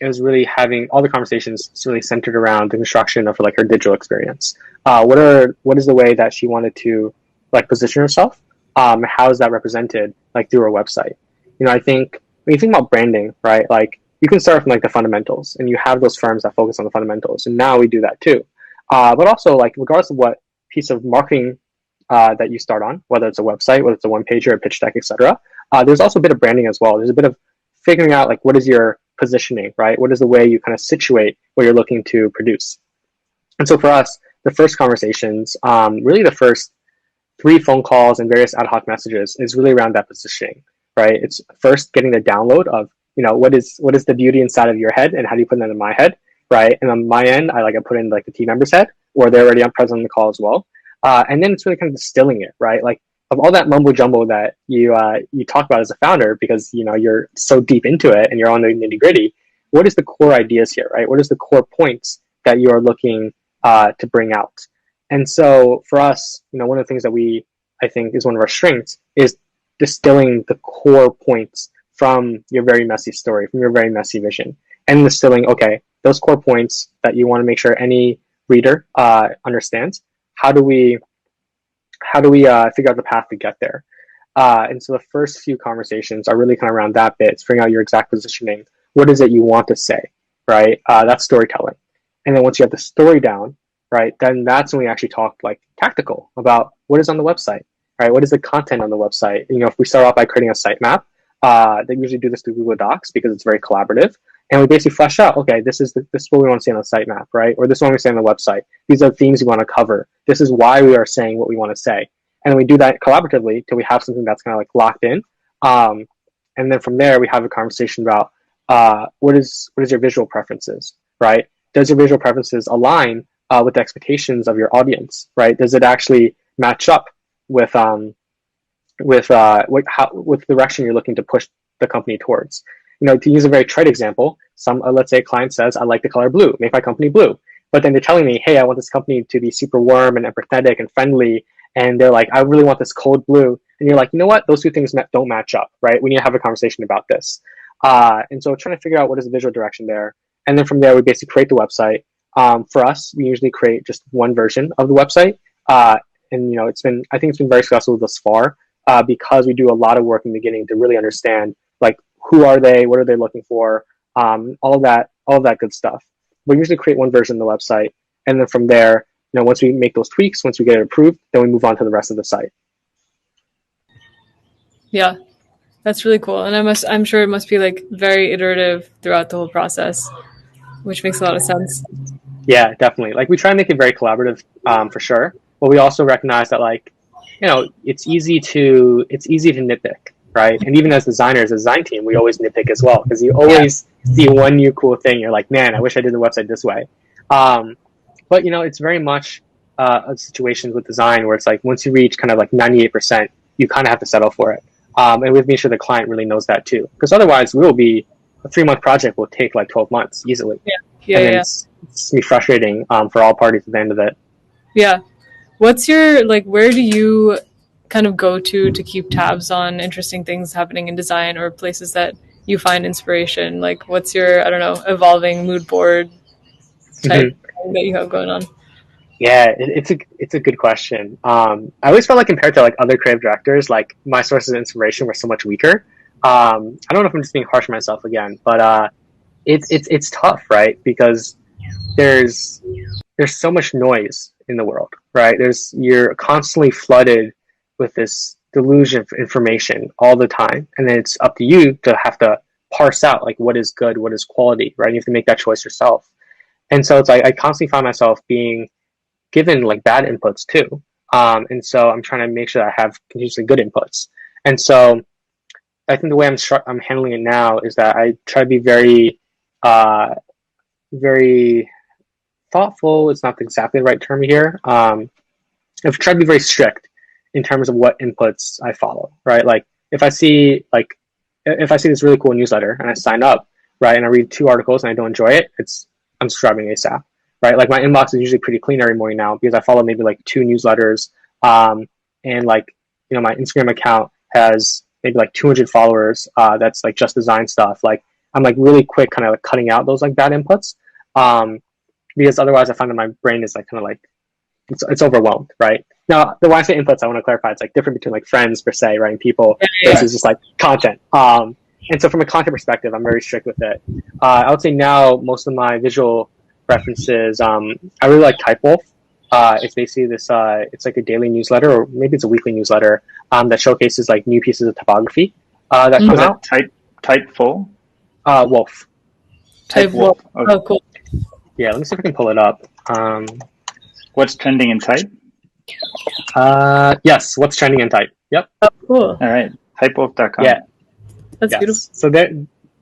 it was really having all the conversations really centered around the construction of like her digital experience. What is the way that she wanted to like position herself? How is that represented like through her website? I think when you think about branding, right? Like, you can start from like the fundamentals, and you have those firms that focus on the fundamentals, and now we do that too. But also, like, regardless of what piece of marketing that you start on, whether it's a website, whether it's a one-pager, a pitch deck, etc., there's also a bit of branding as well. There's a bit of figuring out like what is your positioning, right? What is the way you kind of situate what you're looking to produce? And so for us, the first conversations, really the first 3 phone calls and various ad hoc messages is really around that positioning, right? It's first getting the download of, what is the beauty inside of your head, and how do you put that in my head, right? And on my end, I put in like the team member's head, or they're already present on the call as well. And then it's really kind of distilling it, right? Like, of all that mumbo jumbo that you talk about as a founder, because you're so deep into it and you're on the nitty gritty, what is the core ideas here, right? What is the core points that you are looking to bring out? And so for us, one of the things that we I think is one of our strengths, is distilling the core points from your very messy story, from your very messy vision, and distilling, okay, those core points that you want to make sure any reader understands. How do we figure out the path to get there? And so the first few conversations are really kind of around that bit. It's figuring out your exact positioning. What is it you want to say, right? That's storytelling. And then once you have the story down, right, then that's when we actually talk like tactical about what is on the website, right? What is the content on the website? You know, if we start off by creating a sitemap, they usually do this through Google Docs because it's very collaborative. And we basically flesh out, okay, this is what we want to see on the sitemap, right? Or this is what we say on the website. These are the themes we want to cover. This is why we are saying what we want to say. And we do that collaboratively till we have something that's kind of like locked in. And then from there, we have a conversation about what is your visual preferences, right? Does your visual preferences align with the expectations of your audience, right? Does it actually match up with the direction you're looking to push the company towards? You know, to use a very trite example, let's say a client says, I like the color blue, make my company blue. But then they're telling me, hey, I want this company to be super warm and empathetic and friendly. And they're like, I really want this cold blue. And you're like, you know what? Those two things don't match up, right? We need to have a conversation about this. And so trying to figure out what is the visual direction there. And then from there, we basically create the website. For us, we usually create just one version of the website. And, you know, I think it's been very successful thus far because we do a lot of work in the beginning to really understand, like, who are they? What are they looking for? All of that good stuff. We usually create one version of the website. And then from there, you know, once we make those tweaks, once we get it approved, then we move on to the rest of the site. Yeah, that's really cool. And I'm sure it must be like very iterative throughout the whole process, which makes a lot of sense. Yeah, definitely. Like we try and make it very collaborative, for sure. But we also recognize that, like, you know, it's easy to nitpick, right? And even as designers, as a design team, we always nitpick as well because you always see one new cool thing. You're like, man, I wish I did the website this way. But, you know, it's very much a situation with design where it's like once you reach kind of like 98%, you kind of have to settle for it. And we've made sure the client really knows that too. Because otherwise, a 3-month project will take like 12 months easily. It's be frustrating for all parties at the end of it. Yeah. What's your, like, where do you kind of go to keep tabs on interesting things happening in design or places that you find inspiration? Like, what's your, I don't know, evolving mood board type thing that you have going on? Yeah, it's a good question. I always felt like compared to like other creative directors, like my sources of inspiration were so much weaker. I don't know if I'm just being harsh on myself again, but it's tough, right? Because there's so much noise in the world, right? You're constantly flooded with this deluge of information all the time, and then it's up to you to have to parse out like what is good, what is quality, right? You have to make that choice yourself. And so it's like I constantly find myself being given like bad inputs too. And so I'm trying to make sure that I have continuously good inputs. And so I think the way I'm handling it now is that I try to be very, very thoughtful. It's not exactly the right term here. I've tried to be very strict in terms of what inputs I follow, right? Like if I see this really cool newsletter and I sign up, right, and I read 2 articles and I don't enjoy it, I'm subscribing ASAP. Right, like my inbox is usually pretty clean every morning now because I follow maybe like 2 newsletters, and like, you know, my Instagram account has maybe like 200 followers. That's like just design stuff. Like I'm like really quick, kind of like cutting out those like bad inputs, because otherwise I find that my brain is like kind of like it's overwhelmed. Right now, when I say inputs, I want to clarify it's like different between like friends per se, right, and people versus just like content. And so from a content perspective, I'm very strict with it. I would say now most of my visual references. I really like Typewolf. It's basically this. It's like a daily newsletter, or maybe it's a weekly newsletter that showcases like new pieces of typography that come out. Typeful. Wolf. Typewolf. Oh, cool. Yeah, let me see if I can pull it up. What's trending in Type? Yes, what's trending in Type? Yep. Oh, cool. All right, typewolf.com. Yeah, that's beautiful. So their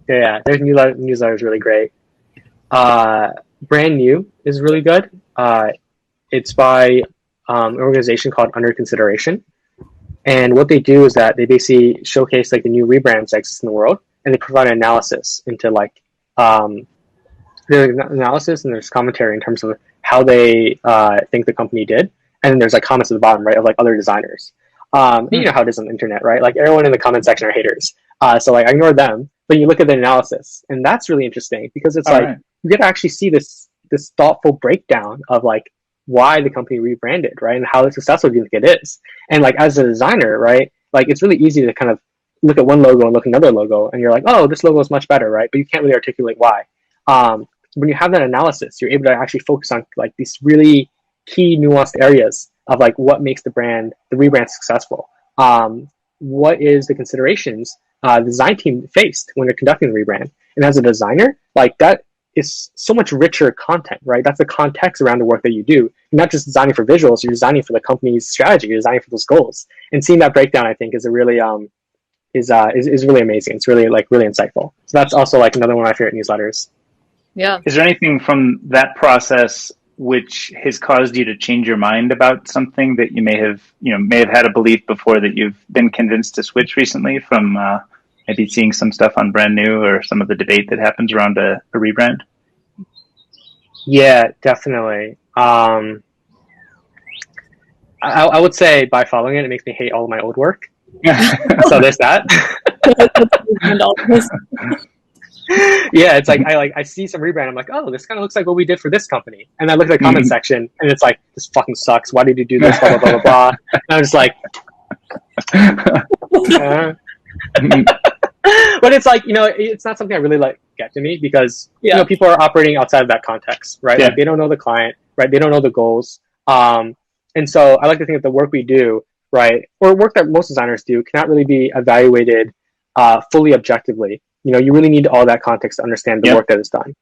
newsletter is really great. Brand New is really good. It's by an organization called Under Consideration. And what they do is that they basically showcase like the new rebrands that exist in the world, and they provide an analysis into like there's analysis and there's commentary in terms of how they think the company did. And then there's like comments at the bottom, right, of like other designers. You know how it is on the internet, right? Like everyone in the comment section are haters. So like I ignore them, but you look at the analysis, and that's really interesting because it's like you get to actually see this thoughtful breakdown of like why the company rebranded, right, and how successful do you think it is. And like as a designer, right, like it's really easy to kind of look at one logo and look at another logo, and you're like, oh, this logo is much better, right? But you can't really articulate why. When you have that analysis, you're able to actually focus on like these really key nuanced areas of like what makes the rebrand successful. What is the considerations the design team faced when they're conducting the rebrand? And as a designer, like that is so much richer content, right? That's the context around the work that you do. You're not just designing for visuals, you're designing for the company's strategy, you're designing for those goals. And seeing that breakdown, I think, is a really is really amazing. It's really really insightful. So that's also like another one of my favorite newsletters. Yeah. Is there anything from that process which has caused you to change your mind about something that you may have had a belief before that you've been convinced to switch recently from maybe seeing some stuff on Brand New or some of the debate that happens around a rebrand? Yeah, definitely. I would say by following it makes me hate all of my old work. So there's that. Yeah, it's like I see some rebrand. I'm like, oh, this kind of looks like what we did for this company. And I look at the comment section, and it's like, this fucking sucks. Why did you do this? Blah blah blah blah blah. And I'm just like, but it's like, it's not something I really like get to me because people are operating outside of that context, right? Yeah. Like they don't know the client, right? They don't know the goals. And so I like to think that the work we do, right, or work that most designers do, cannot really be evaluated fully objectively. You really need all that context to understand the work that is done.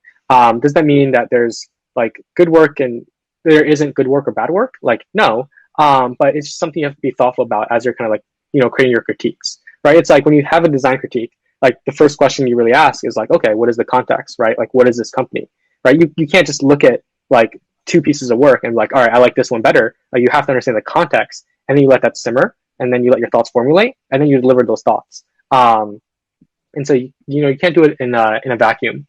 Does that mean that there's like good work and there isn't good work or bad work? Like, no. But it's just something you have to be thoughtful about as you're kind of like, creating your critiques, right? It's like when you have a design critique, like the first question you really ask is like, okay, what is the context, right? Like, what is this company, right? You can't just look at like two pieces of work and like, all right, I like this one better. Like, you have to understand the context, and then you let that simmer, and then you let your thoughts formulate, and then you deliver those thoughts. And so you can't do it in a vacuum.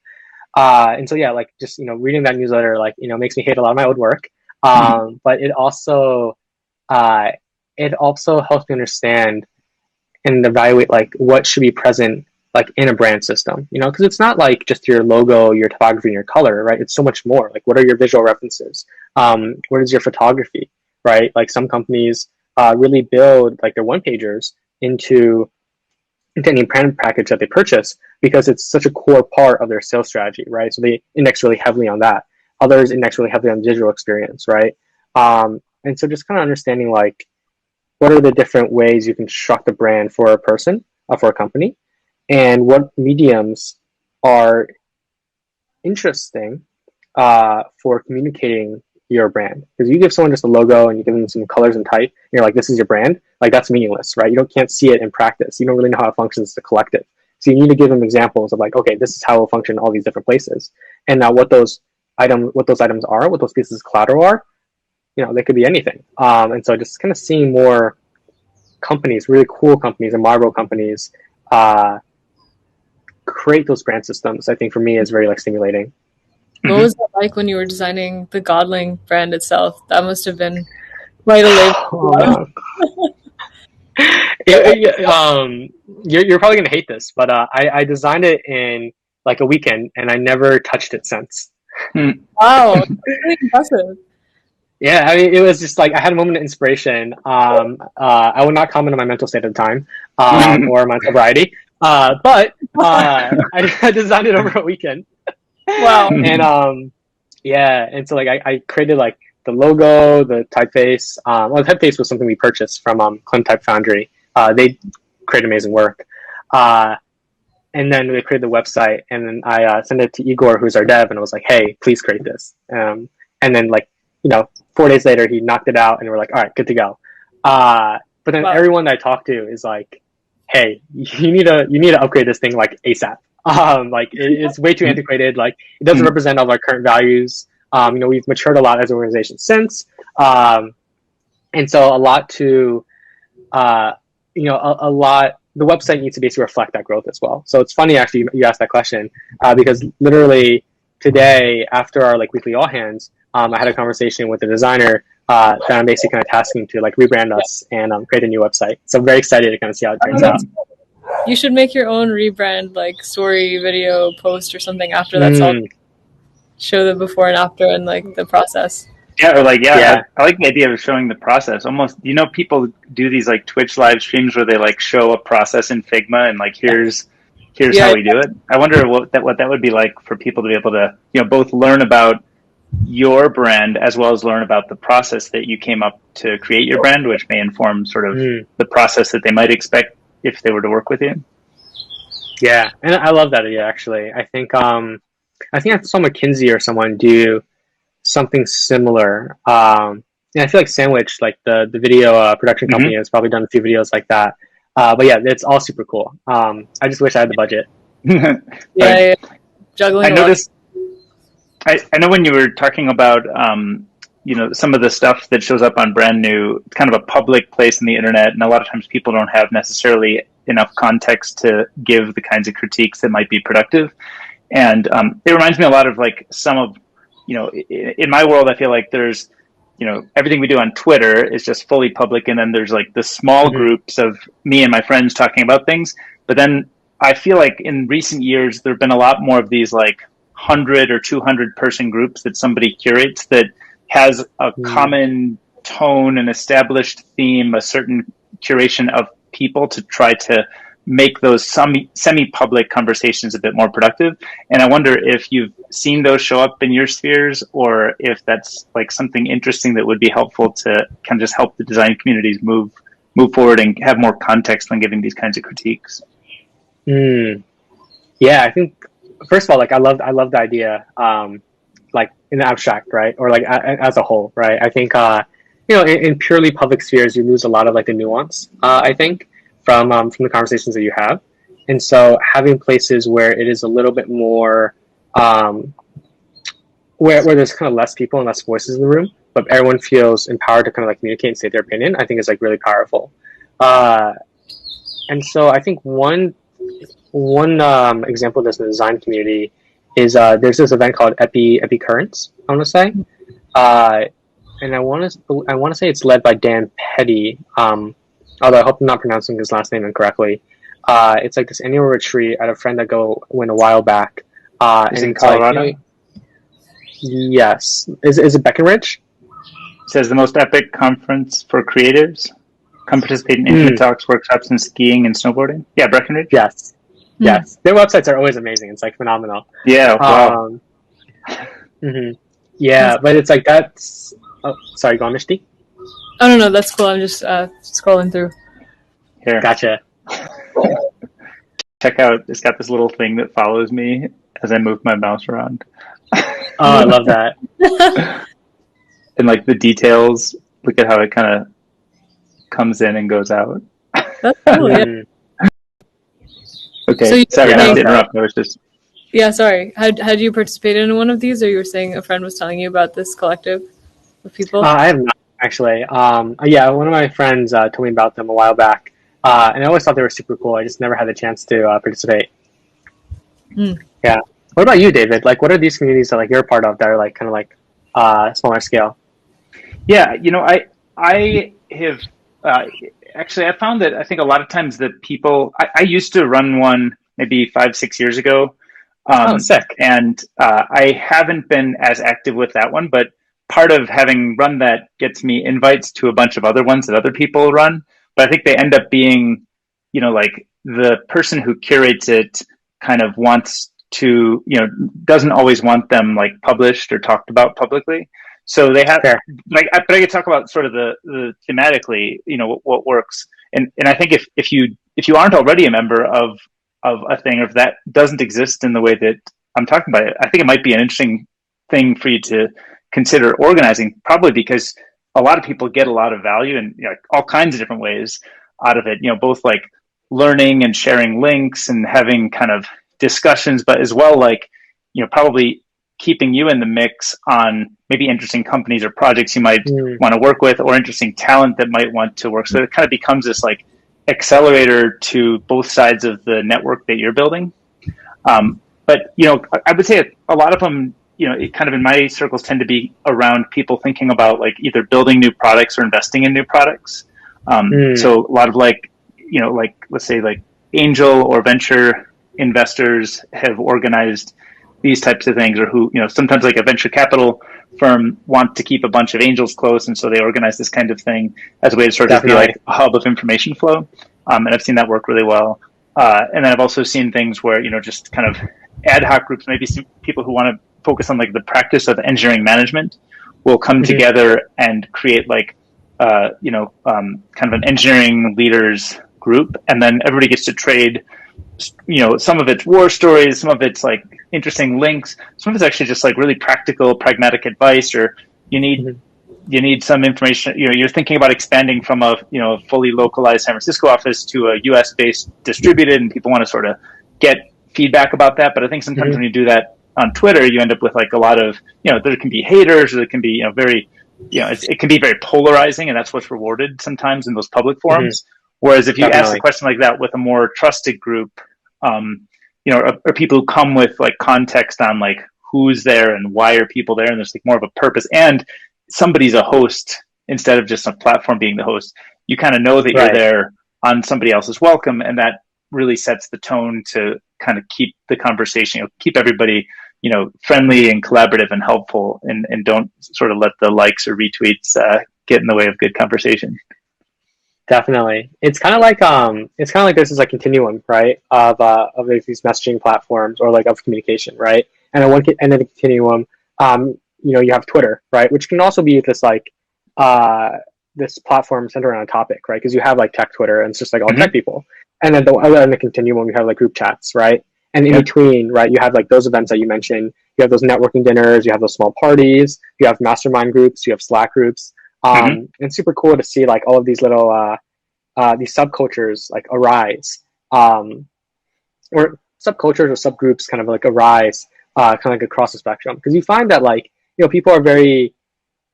And so yeah, like just reading that newsletter like makes me hate a lot of my old work. But it also helps me understand and evaluate like what should be present like in a brand system. Because it's not like just your logo, your typography, and your color, right? It's so much more. Like, what are your visual references? What is your photography, right? Like some companies really build like their one pagers into any brand package that they purchase because it's such a core part of their sales strategy, right? So they index really heavily on that. Others index really heavily on digital experience, right? And so just kind of understanding like what are the different ways you construct a brand for a person, for a company, and what mediums are interesting for communicating your brand. Because you give someone just a logo and you give them some colors and type, and you're like, this is your brand, like that's meaningless, right? You can't see it in practice. You don't really know how it functions as a collective. So you need to give them examples of like, okay, this is how it will function in all these different places. And now what those items are, what those pieces of collateral are, they could be anything. And so just kind of seeing more companies, really cool companies and Marvel companies, create those brand systems, I think for me is very like stimulating. What was that like when you were designing the Godling brand itself? That must have been quite a labor. You're probably gonna hate this, but I designed it in like a weekend, and I never touched it since. Wow, that's really impressive. Yeah, I mean, it was just like I had a moment of inspiration. I will not comment on my mental state at the time or my sobriety, but I designed it over a weekend. Wow. And and so like I created like the logo, the typeface. The typeface was something we purchased from Clem Type Foundry. They create amazing work. And then they created the website, and then I sent it to Igor, who's our dev, and I was like, hey, please create this. And then like 4 days later, he knocked it out, and we're like, all right, good to go. But then everyone that I talked to is like, hey, you need to upgrade this thing like ASAP. Like it's way too antiquated. Like it doesn't represent all of our current values. We've matured a lot as an organization since. And so a lot the website needs to basically reflect that growth as well. So it's funny actually you asked that question because literally today after our like weekly all hands, I had a conversation with a designer that I'm basically kind of tasking to like rebrand us and create a new website. So I'm very excited to kind of see how it turns out. You should make your own rebrand, like story, video, post, or something after that's all. Show the before and after and like the process. Yeah, or like I like the idea of showing the process. Almost, people do these like Twitch live streams where they like show a process in Figma and like here's how we do it. I wonder what that would be like for people to be able to both learn about your brand as well as learn about the process that you came up to create your brand, which may inform sort of the process that they might expect if they were to work with you. Yeah, and I love that idea actually. I think I saw McKinsey or someone do something similar. And I feel like Sandwich, like the video production company, has probably done a few videos like that. But yeah, it's all super cool. I just wish I had the budget. Yeah, juggling. I noticed. I know when you were talking about some of the stuff that shows up on Brand New, it's kind of a public place in the internet, and a lot of times people don't have necessarily enough context to give the kinds of critiques that might be productive. And it reminds me a lot of like some of, in my world, I feel like there's, everything we do on Twitter is just fully public. And then there's like the small groups of me and my friends talking about things. But then I feel like in recent years, there've been a lot more of these like 100 or 200 person groups that somebody curates that has a common tone, an established theme, a certain curation of people to try to make those semi-public conversations a bit more productive. And I wonder if you've seen those show up in your spheres, or if that's like something interesting that would be helpful to kind of just help the design communities move forward and have more context when giving these kinds of critiques. Yeah, I think first of all, like I love the idea, like in the abstract, right, or like as a whole, right. I think in purely public spheres, you lose a lot of like the nuance. I think. From the conversations that you have. And so having places where it is a little bit more, where there's kind of less people and less voices in the room, but everyone feels empowered to kind of like communicate and say their opinion, I think is like really powerful. And so I think one example of this in the design community is there's this event called Epi Currents, I want to say. And I want to say it's led by Dan Petty, although I hope I'm not pronouncing his last name incorrectly. It's like this annual retreat at a friend that went a while back. Is in Colorado? Like, yes. Is it Breckenridge? It says the most epic conference for creatives. Come participate in intimate talks, workshops, and skiing and snowboarding. Yeah, Breckenridge? Yes. Yes. Their websites are always amazing. It's like phenomenal. Yeah, wow. Yeah, but it's like that's... Oh, sorry, go on, Mishti. Oh, no, that's cool. I'm just scrolling through. Here. Gotcha. Check out, it's got this little thing that follows me as I move my mouse around. Oh, I love that. And like the details, look at how it kind of comes in and goes out. That's cool, yeah. Okay, so sorry, not to interrupt. I was just... Yeah, sorry. Had you participated in one of these, or you were saying a friend was telling you about this collective of people? I have not. Actually, yeah, one of my friends told me about them a while back, and I always thought they were super cool. I just never had the chance to participate. Yeah. What about you, David? Like, what are these communities that like you're a part of that are like kind of like smaller scale? Yeah, I have actually I found that I think a lot of times the people I used to run one maybe 5-6 years ago. Sick. And I haven't been as active with that one, but part of having run that gets me invites to a bunch of other ones that other people run. But I think they end up being, like the person who curates it kind of wants to, doesn't always want them like published or talked about publicly. So they have, but I could talk about sort of the thematically, what works. And I think if you aren't already a member of a thing, or if that doesn't exist in the way that I'm talking about it, I think it might be an interesting thing for you to consider organizing, probably because a lot of people get a lot of value in all kinds of different ways out of it, both like learning and sharing links and having kind of discussions, but as well, like, probably keeping you in the mix on maybe interesting companies or projects you might want to work with, or interesting talent that might want to work. So it kind of becomes this like accelerator to both sides of the network that you're building. But, I would say a lot of them, it kind of in my circles tend to be around people thinking about like either building new products or investing in new products. So a lot of like, like let's say like angel or venture investors have organized these types of things, or who, sometimes like a venture capital firm want to keep a bunch of angels close. And so they organize this kind of thing as a way to sort of be like a hub of information flow. And I've seen that work really well. And then I've also seen things where, just kind of ad hoc groups, maybe some people who want to focus on like the practice of engineering management will come together and create like, kind of an engineering leaders group. And then everybody gets to trade, some of it's war stories, some of it's like interesting links, some of it's actually just like really practical, pragmatic advice, or you need some information. You're thinking about expanding from a fully localized San Francisco office to a US based distributed, and people want to sort of get feedback about that. But I think sometimes when you do that on Twitter, you end up with like a lot of, there can be haters, or there can be, very, it can be very polarizing, and that's what's rewarded sometimes in those public forums. Whereas if you ask a question like that with a more trusted group, or people who come with like context on like who's there and why are people there, and there's like more of a purpose, and somebody's a host instead of just a platform being the host, you kind of know that you're there on somebody else's welcome, and that really sets the tone to kind of keep the conversation, keep everybody, friendly and collaborative and helpful, and don't sort of let the likes or retweets get in the way of good conversation. Definitely. It's kind of like this is a continuum, right, of these messaging platforms, or like of communication, right? And at one end of the continuum, you have Twitter, right, which can also be this like this platform centered around a topic, right? Because you have like tech Twitter, and it's just like all tech people. And then the other end of the continuum, you have like group chats, right? And in between, right, you have like those events that you mentioned. You have those networking dinners, you have those small parties, you have mastermind groups, you have Slack groups. It's super cool to see like all of these little these subcultures like arise, or subcultures or subgroups kind of like arise, kind of like across the spectrum, because you find that like people are very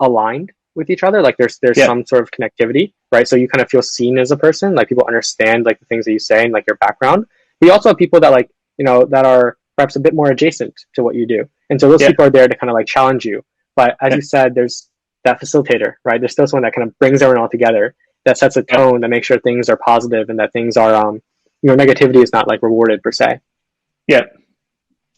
aligned with each other. Like there's some sort of connectivity, right? So you kind of feel seen as a person. Like people understand like the things that you say and like your background. But you also have people that like that are perhaps a bit more adjacent to what you do, and so those people are there to kind of like challenge you. But as you said, there's that facilitator, right? There's still someone that kind of brings everyone all together, that sets a tone, that makes sure things are positive, and that things are negativity is not like rewarded per se.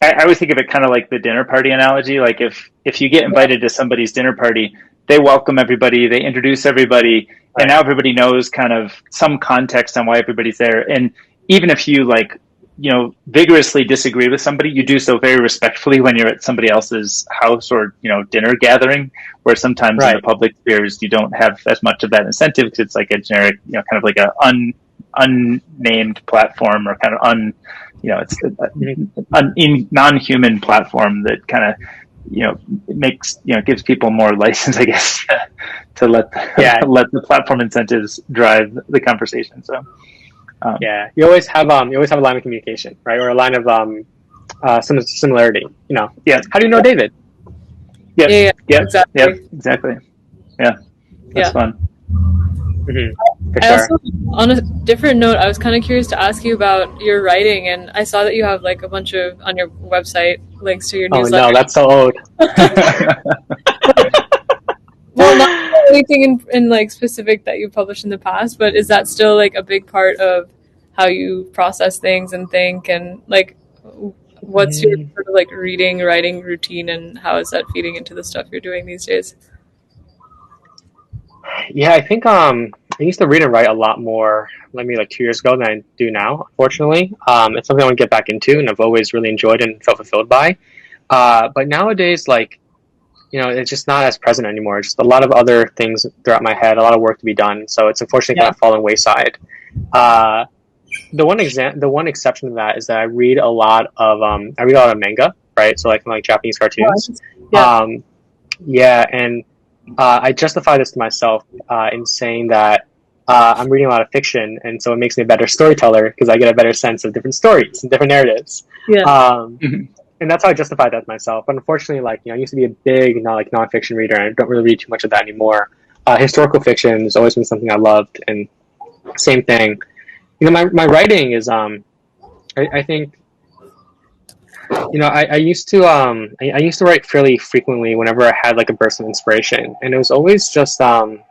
I always think of it kind of like the dinner party analogy. Like if you get invited to somebody's dinner party, they welcome everybody, they introduce everybody, and now everybody knows kind of some context on why everybody's there. And even if you like vigorously disagree with somebody, you do so very respectfully when you're at somebody else's house or dinner gathering, where sometimes in the public spheres you don't have as much of that incentive, because it's like a generic kind of like a unnamed platform, or kind of it's an non-human platform that kind of makes gives people more license, I guess, to let the platform incentives drive the conversation. So you always have a line of communication, right, or a line of similarity. How do you know David? Exactly. That's fun. For sure. Also, on a different note, I was kind of curious to ask you about your writing, and I saw that you have like a bunch of on your website links to your newsletter. Oh no, that's so old. Well, not anything in like specific that you published in the past, but is that still like a big part of how you process things and think, and like what's your sort of like writing routine, and how is that feeding into the stuff you're doing these days? Yeah, I think I used to read and write a lot more, maybe like 2 years ago, than I do now, unfortunately. It's something I want to get back into, and I've always really enjoyed and felt fulfilled by. But nowadays, like, it's just not as present anymore. Just a lot of other things throughout my head, a lot of work to be done. So it's unfortunately kind of fallen wayside. The one exception to that is that I read a lot of manga, right? So like Japanese cartoons. And I justify this to myself in saying that I'm reading a lot of fiction, and so it makes me a better storyteller because I get a better sense of different stories and different narratives. And that's how I justify that to myself. But unfortunately, like I used to be a big nonfiction reader, and I don't really read too much of that anymore. Historical fiction has always been something I loved, and same thing. My writing is I think I used to I used to write fairly frequently whenever I had like a burst of inspiration, and it was always just kind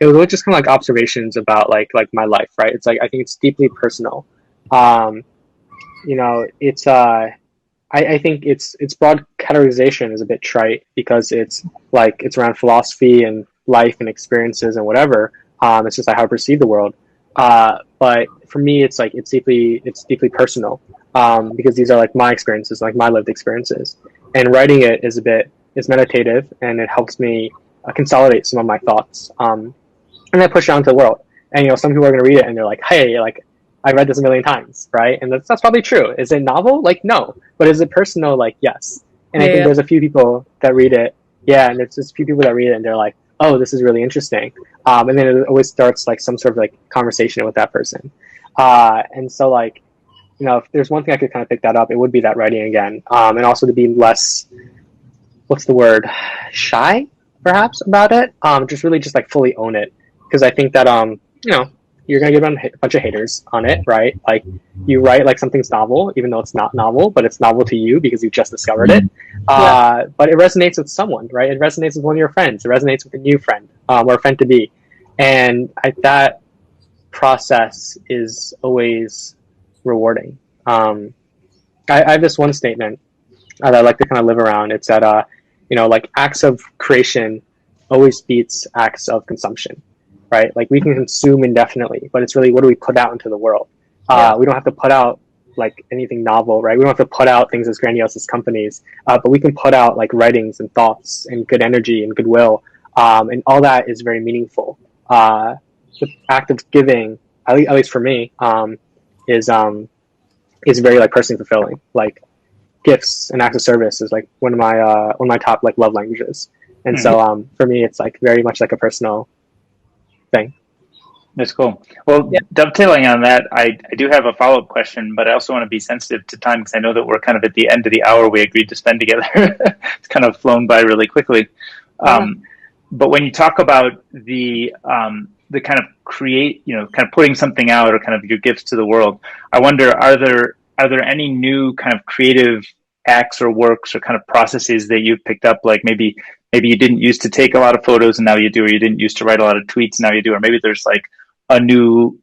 of like observations about like my life, right? It's like I think it's deeply personal. Um, it's I think its broad categorization is a bit trite because it's around philosophy and life and experiences and whatever. It's just like how I perceive the world. But for me, it's like it's deeply personal because these are like my experiences, like my lived experiences. And writing it is meditative, and it helps me consolidate some of my thoughts. And then push it out into the world. And some people are going to read it and they're like, "Hey, like I read this a million times, right?" And that's probably true. Is it novel? Like, no. But is it personal? Like, yes. And I think there's a few people that read it. Yeah, and there's just a few people that read it and they're like, "Oh, this is really interesting." And then it always starts like some sort of like conversation with that person. And so like, if there's one thing I could kind of pick that up, it would be that writing again. And also to be less, what's the word, shy, perhaps, about it. Just really just like fully own it. Because I think that you're gonna get a bunch of haters on it, right? Like you write like something's novel, even though it's not novel, but it's novel to you because you just discovered it. But it resonates with someone, right? It resonates with one of your friends. It resonates with a new friend or a friend to be, and that process is always rewarding. I have this one statement that I like to kind of live around. It's that like acts of creation always beats acts of consumption. Right? Like we can consume indefinitely, but it's really what do we put out into the world? We don't have to put out like anything novel, right? We don't have to put out things as grandiose as companies, but we can put out like writings and thoughts and good energy and goodwill, and all that is very meaningful. The act of giving, at least for me, is very like personally fulfilling. Like gifts and acts of service is like one of my top like love languages, and so for me, it's like very much like a personal thing. That's cool. Well, dovetailing on that, I do have a follow-up question, but I also want to be sensitive to time because I know that we're kind of at the end of the hour we agreed to spend together. It's kind of flown by really quickly. But when you talk about the kind of kind of putting something out or kind of your gifts to the world, I wonder, are there any new kind of creative acts or works or kind of processes that you've picked up? Like maybe you didn't used to take a lot of photos and now you do, or you didn't used to write a lot of tweets and now you do, or maybe there's like a new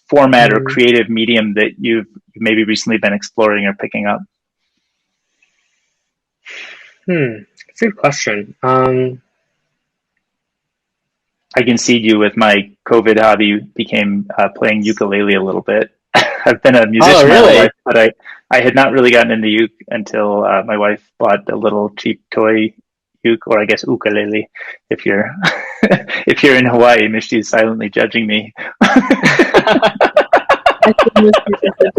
format or creative medium that you've maybe recently been exploring or picking up. Good question. I can see you with my COVID hobby became playing ukulele a little bit. I've been a musician my whole life, but I had not really gotten into uke until my wife bought a little cheap toy uke, or I guess ukulele. If you're if you're in Hawaii, Mishti is silently judging me. I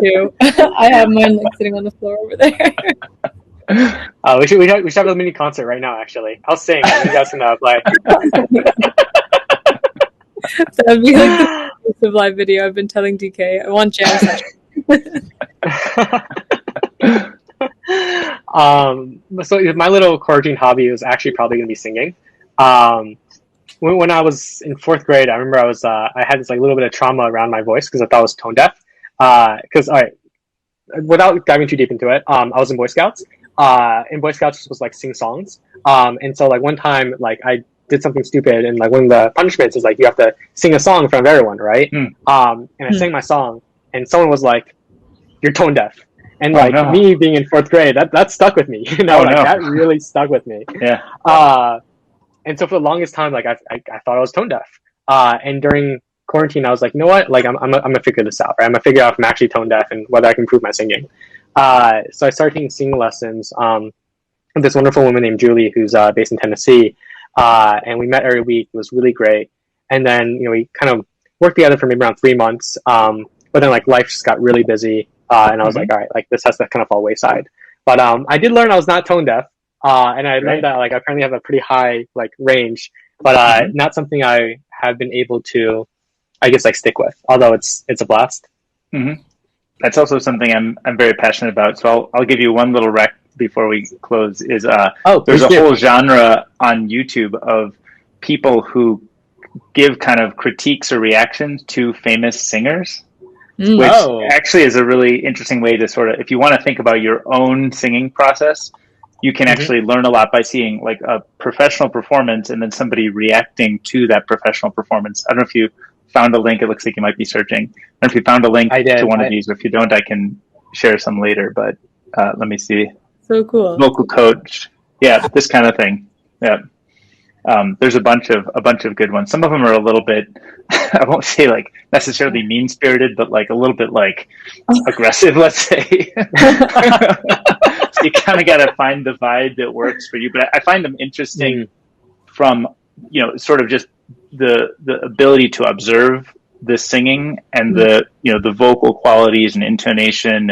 too. I have mine like sitting on the floor over there. We should have a mini concert right now. Actually, I'll sing. You guys can play. That'd be like the live video. I've been telling DK I want jam session. So my little quarantine hobby was actually probably going to be singing. When I was in fourth grade, I remember I had this like little bit of trauma around my voice because I thought I was tone deaf. Because all right, without diving too deep into it, I was in Boy Scouts. In Boy Scouts was like sing songs. And so like one time, like I did something stupid, and like one of the punishments is like you have to sing a song in front of everyone, right? And I sang my song, and someone was like, "You're tone deaf." And like me being in fourth grade, that stuck with me. That really stuck with me. Yeah. And so for the longest time, like I thought I was tone deaf. And during quarantine, I was like, you know what? Like I'm gonna figure this out, right? I'm gonna figure out if I'm actually tone deaf and whether I can improve my singing. So I started taking singing lessons with this wonderful woman named Julie, who's based in Tennessee. And we met every week. It was really great. And then we kind of worked together for maybe around 3 months. But then like life just got really busy. And I was like, all right, like this has to kind of fall wayside. But I did learn I was not tone deaf. And I learned that like I apparently have a pretty high like range, but not something I have been able to, I guess, like stick with. Although it's a blast. That's also something I'm very passionate about. So I'll give you one little rec before we close. Is there's a whole genre on YouTube of people who give kind of critiques or reactions to famous singers. which actually is a really interesting way to sort of, if you want to think about your own singing process, you can actually learn a lot by seeing like a professional performance and then somebody reacting to that professional performance. I don't know if you found a link. It looks like you might be searching. I don't know if you found a link to one of these, or if you don't, I can share some later, but let me see. So cool. Vocal coach. Yeah, this kind of thing. Yeah. There's a bunch of good ones. Some of them are a little bit, I won't say like necessarily mean spirited, but like a little bit like aggressive, let's say. So you kind of got to find the vibe that works for you. But I find them interesting from, sort of just the ability to observe the singing and the vocal qualities and intonation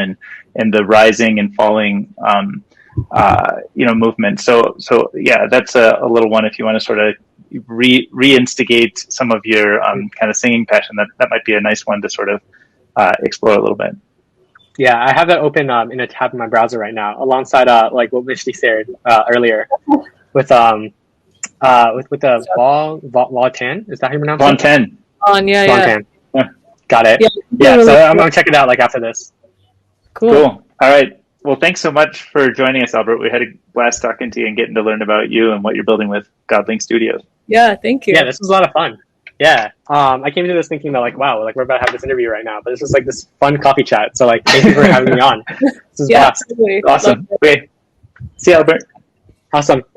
and the rising and falling, movement. So yeah, that's a little one if you want to sort of reinstigate some of your kind of singing passion. That might be a nice one to sort of explore a little bit. Yeah, I have that open in a tab in my browser right now, alongside like what Mishti shared earlier with the Vol 10. Is that how you pronounce it? Von 10. Yeah. Got it. Yeah, so I'm gonna check it out like after this. Cool. All right. Well, thanks so much for joining us, Albert. We had a blast talking to you and getting to learn about you and what you're building with Godling Studio. Yeah, thank you. Yeah, this was a lot of fun. Yeah. I came into this thinking that like, wow, like we're about to have this interview right now, but it's just like this fun coffee chat. So like, thank you for having me on. This is Totally. Awesome. Okay. See you, Albert. Awesome. Take